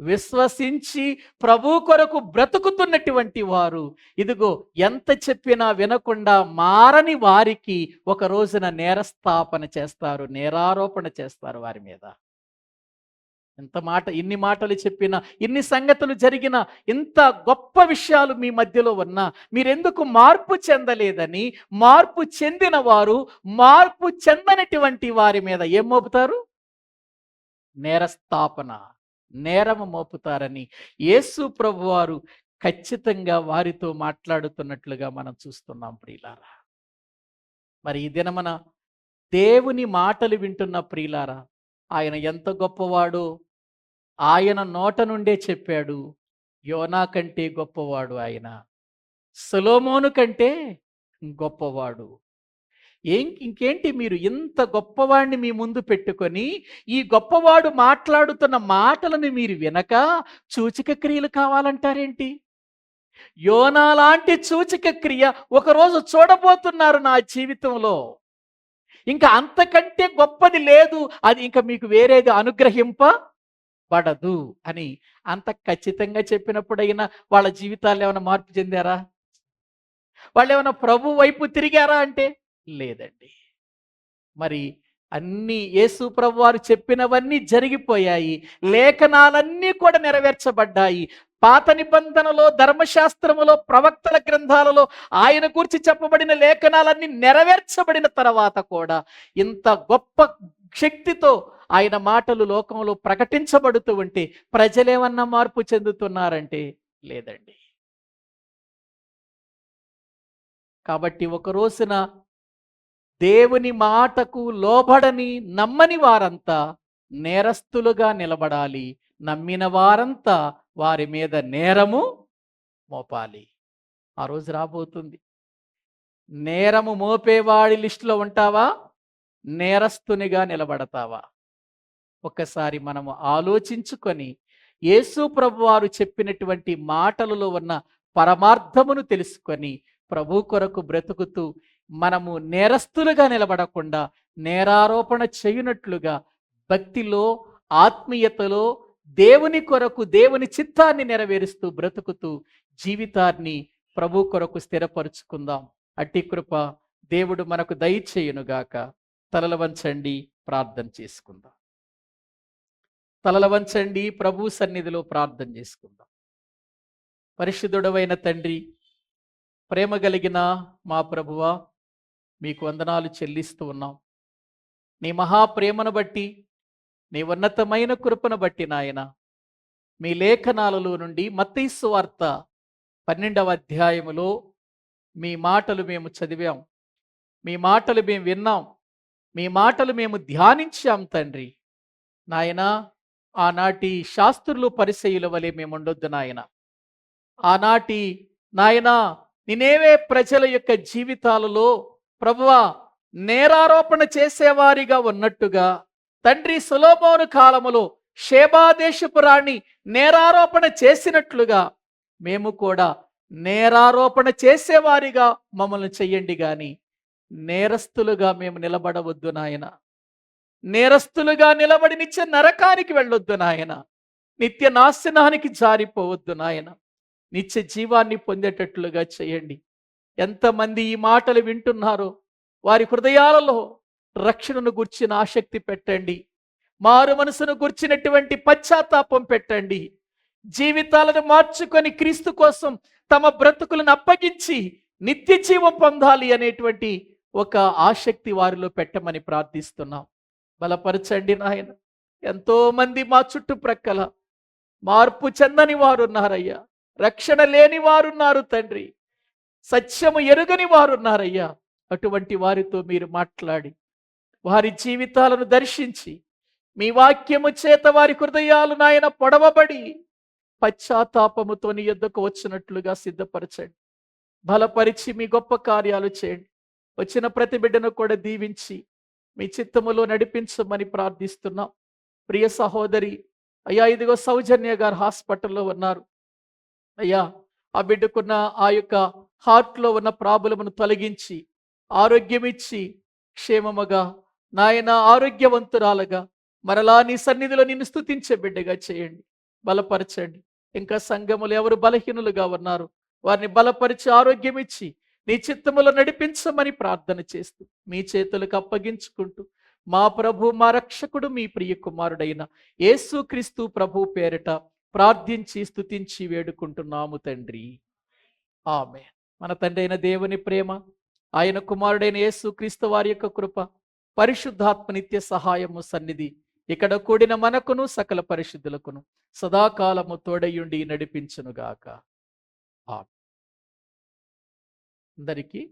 విశ్వసించి ప్రభు కొరకు బ్రతుకుతున్నటువంటి వారు, ఇదిగో ఎంత చెప్పినా వినకుండా మారని వారికి ఒక రోజున నేరస్థాపన చేస్తారు, నేరారోపణ చేస్తారు వారి మీద. ఇన్ని మాటలు చెప్పినా, ఇన్ని సంగతులు జరిగిన, ఇంత గొప్ప విషయాలు మీ మధ్యలో ఉన్నా మీరెందుకు మార్పు చెందలేదని మార్పు చెందిన వారు మార్పు చెందనటువంటి వారి మీద ఏం మోపుతారు? నేరస్థాపన, నేరము మోపుతారని యేసు ప్రభువారు ఖచ్చితంగా వారితో మాట్లాడుతున్నట్లుగా మనం చూస్తున్నాం ప్రియులారా. మరి ఈ దినమన దేవుని మాటలు వింటున్న ప్రియులారా, ఆయన ఎంత గొప్పవాడో ఆయన నోట నుండే చెప్పాడు. యోనా కంటే గొప్పవాడు ఆయన, సొలొమోను కంటే గొప్పవాడు. ఇంకేంటి మీరు ఇంత గొప్పవాడిని మీ ముందు పెట్టుకొని ఈ గొప్పవాడు మాట్లాడుతున్న మాటలను మీరు వినక సూచక క్రియలు కావాలంటారేంటి? యోనా లాంటి సూచక క్రియ ఒకరోజు చూడబోతున్నారు నా జీవితంలో. ఇంకా అంతకంటే గొప్పది లేదు, అది ఇంకా మీకు వేరేది అనుగ్రహింపబడదు అని అంత ఖచ్చితంగా చెప్పినప్పుడైనా వాళ్ళ జీవితాలు ఏమైనా మార్పు చెందారా? వాళ్ళు ఏమైనా ప్రభు వైపు తిరిగారా అంటే లేదండి. మరి అన్నీ యేసు ప్రభు వారు చెప్పినవన్నీ జరిగిపోయాయి, లేఖనాలన్నీ కూడా నెరవేర్చబడ్డాయి. పాత నిబంధనలో, ధర్మశాస్త్రములో, ప్రవక్తల గ్రంథాలలో ఆయన గురించి చెప్పబడిన లేఖనాలన్నీ నెరవేర్చబడిన తర్వాత కూడా ఇంత గొప్ప శక్తితో ఆయన మాటలు లోకంలో ప్రకటించబడుతూ ఉంటే ప్రజలేమన్నా మార్పు చెందుతున్నారంటే లేదండి. కాబట్టి ఒక రోజున దేవుని మాటకు లోబడని నమ్మని వారంతా నేరస్తులుగా నిలబడాలి, నమ్మిన వారంతా వారి మీద నేరము మోపాలి. ఆ రోజు రాబోతుంది. నేరము మోపేవాడి లిస్టులో ఉంటావా? నేరస్తునిగా నిలబడతావా? ఒక్కసారి మనము ఆలోచించుకొని యేసు ప్రభువారు చెప్పినటువంటి మాటలలో ఉన్న పరమార్థమును తెలుసుకొని ప్రభు కొరకు బ్రతుకుతూ మనము నేరస్తులుగా నిలబడకుండా నేరారోపణ చేయునట్లుగా భక్తిలో, ఆత్మీయతలో దేవుని కొరకు దేవుని చిత్తాన్ని నెరవేరుస్తూ బ్రతుకుతూ జీవితాన్ని ప్రభు కొరకు స్థిరపరుచుకుందాం. అట్టి కృప దేవుడు మనకు దయచేయునుగాక. తలలు వంచండి, ప్రార్థన చేసుకుందాం. తలలు వంచండి, ప్రభు సన్నిధిలో ప్రార్థన చేసుకుందాం. పరిశుద్ధుడవైన తండ్రి, ప్రేమ కలిగిన మా ప్రభువా, మీకు వందనాలు చెల్లిస్తూ ఉన్నాం. నీ మహాప్రేమను బట్టి, నీ ఉన్నతమైన కృపను బట్టి నాయన, మీ లేఖనాలలో నుండి మత్తయి సువార్త 12వ అధ్యాయములో మీ మాటలు మేము చదివాం, మీ మాటలు మేము విన్నాం, మీ మాటలు మేము ధ్యానించాం తండ్రి. నాయన, ఆనాటి శాస్త్రులు పరిసయ్యుల వలె మేము ఉండొద్దు నాయన. ఆనాటి నాయన నినేవే ప్రజల యొక్క జీవితాలలో ప్రభువా నేరారోపణ చేసేవారిగా ఉన్నట్టుగా తండ్రి సొలొమోను కాలములో షేబాదేశపు రాణి నేరారోపణ చేసినట్లుగా మేము కూడా నేరారోపణ చేసేవారిగా మమ్మల్ని చెయ్యండి గాని నేరస్తులుగా మేము నిలబడవద్దు నాయన. నేరస్తులుగా నిలబడి నిత్య నరకానికి వెళ్ళొద్దు నాయన. నిత్య నాశనానికి జారిపోవద్దు నాయన. నిత్య జీవాన్ని పొందేటట్లుగా చేయండి. ఎంతమంది ఈ మాటలు వింటున్నారో వారి హృదయాలలో రక్షణను గుర్చిన ఆసక్తి పెట్టండి, మారు మనసును గుర్చినటువంటి పశ్చాత్తాపం పెట్టండి. జీవితాలను మార్చుకొని క్రీస్తు కోసం తమ బ్రతుకులను అప్పగించి నిత్య జీవం పొందాలి అనేటువంటి ఒక ఆసక్తి వారిలో పెట్టమని ప్రార్థిస్తున్నాం. బలపరచండి నాయన. ఎంతో మంది మా చుట్టుప్రక్కల మార్పు చెందని వారున్నారయ్యా. రక్షణ లేని వారున్నారు తండ్రి. సత్యము ఎరుగని వారున్నారయ్యా. అటువంటి వారితో మీరు మాట్లాడి వారి జీవితాలను దర్శించి మీ వాక్యము చేత వారి హృదయాలు నాయన పొడవబడి పశ్చాత్తాపముతో నీ యొద్దకు వచ్చినట్లుగా సిద్ధపరచండి. బలపరిచి మీ గొప్ప కార్యాలు చేయండి. వచ్చిన ప్రతి బిడ్డను కూడా దీవించి మీ చిత్తములో నడిపించమని ప్రార్థిస్తున్నాం. ప్రియ సహోదరి అయ్యా, ఇదిగో సౌజన్య గారు హాస్పిటల్లో ఉన్నారు అయ్యా. ఆ బిడ్డకున్న ఆ యొక్క హార్ట్లో ఉన్న ప్రాబ్లమును తొలగించి ఆరోగ్యం ఇచ్చి క్షేమముగా నాయన ఆరోగ్యవంతురాలుగా మరలా నీ సన్నిధిలో నిన్ను స్తుతించే బిడ్డగా చేయండి. బలపరచండి. ఇంకా సంఘములు ఎవరు బలహీనులుగా ఉన్నారు వారిని బలపరిచి ఆరోగ్యం ఇచ్చి నీ చిత్తములో నడిపించమని ప్రార్థన చేస్తూ మీ చేతులకు అప్పగించుకుంటూ మా ప్రభు మా రక్షకుడు మీ ప్రియ కుమారుడైన యేసుక్రీస్తు ప్రభు పేరిట ప్రార్థించి స్తుతించి వేడుకుంటున్నాము తండ్రి. ఆమేన్. మన తండ్రి అయిన దేవుని ప్రేమ, ఆయన కుమారుడైన యేసుక్రీస్తు వారి యొక్క కృప, పరిశుద్ధాత్మ నిత్య సహాయము సన్నిధి ఇక్కడ కూడిన మనకును సకల పరిశుద్ధులకును సదాకాలము తోడయుండి నడిపించునుగాక. ఆమేన్. అందరికీ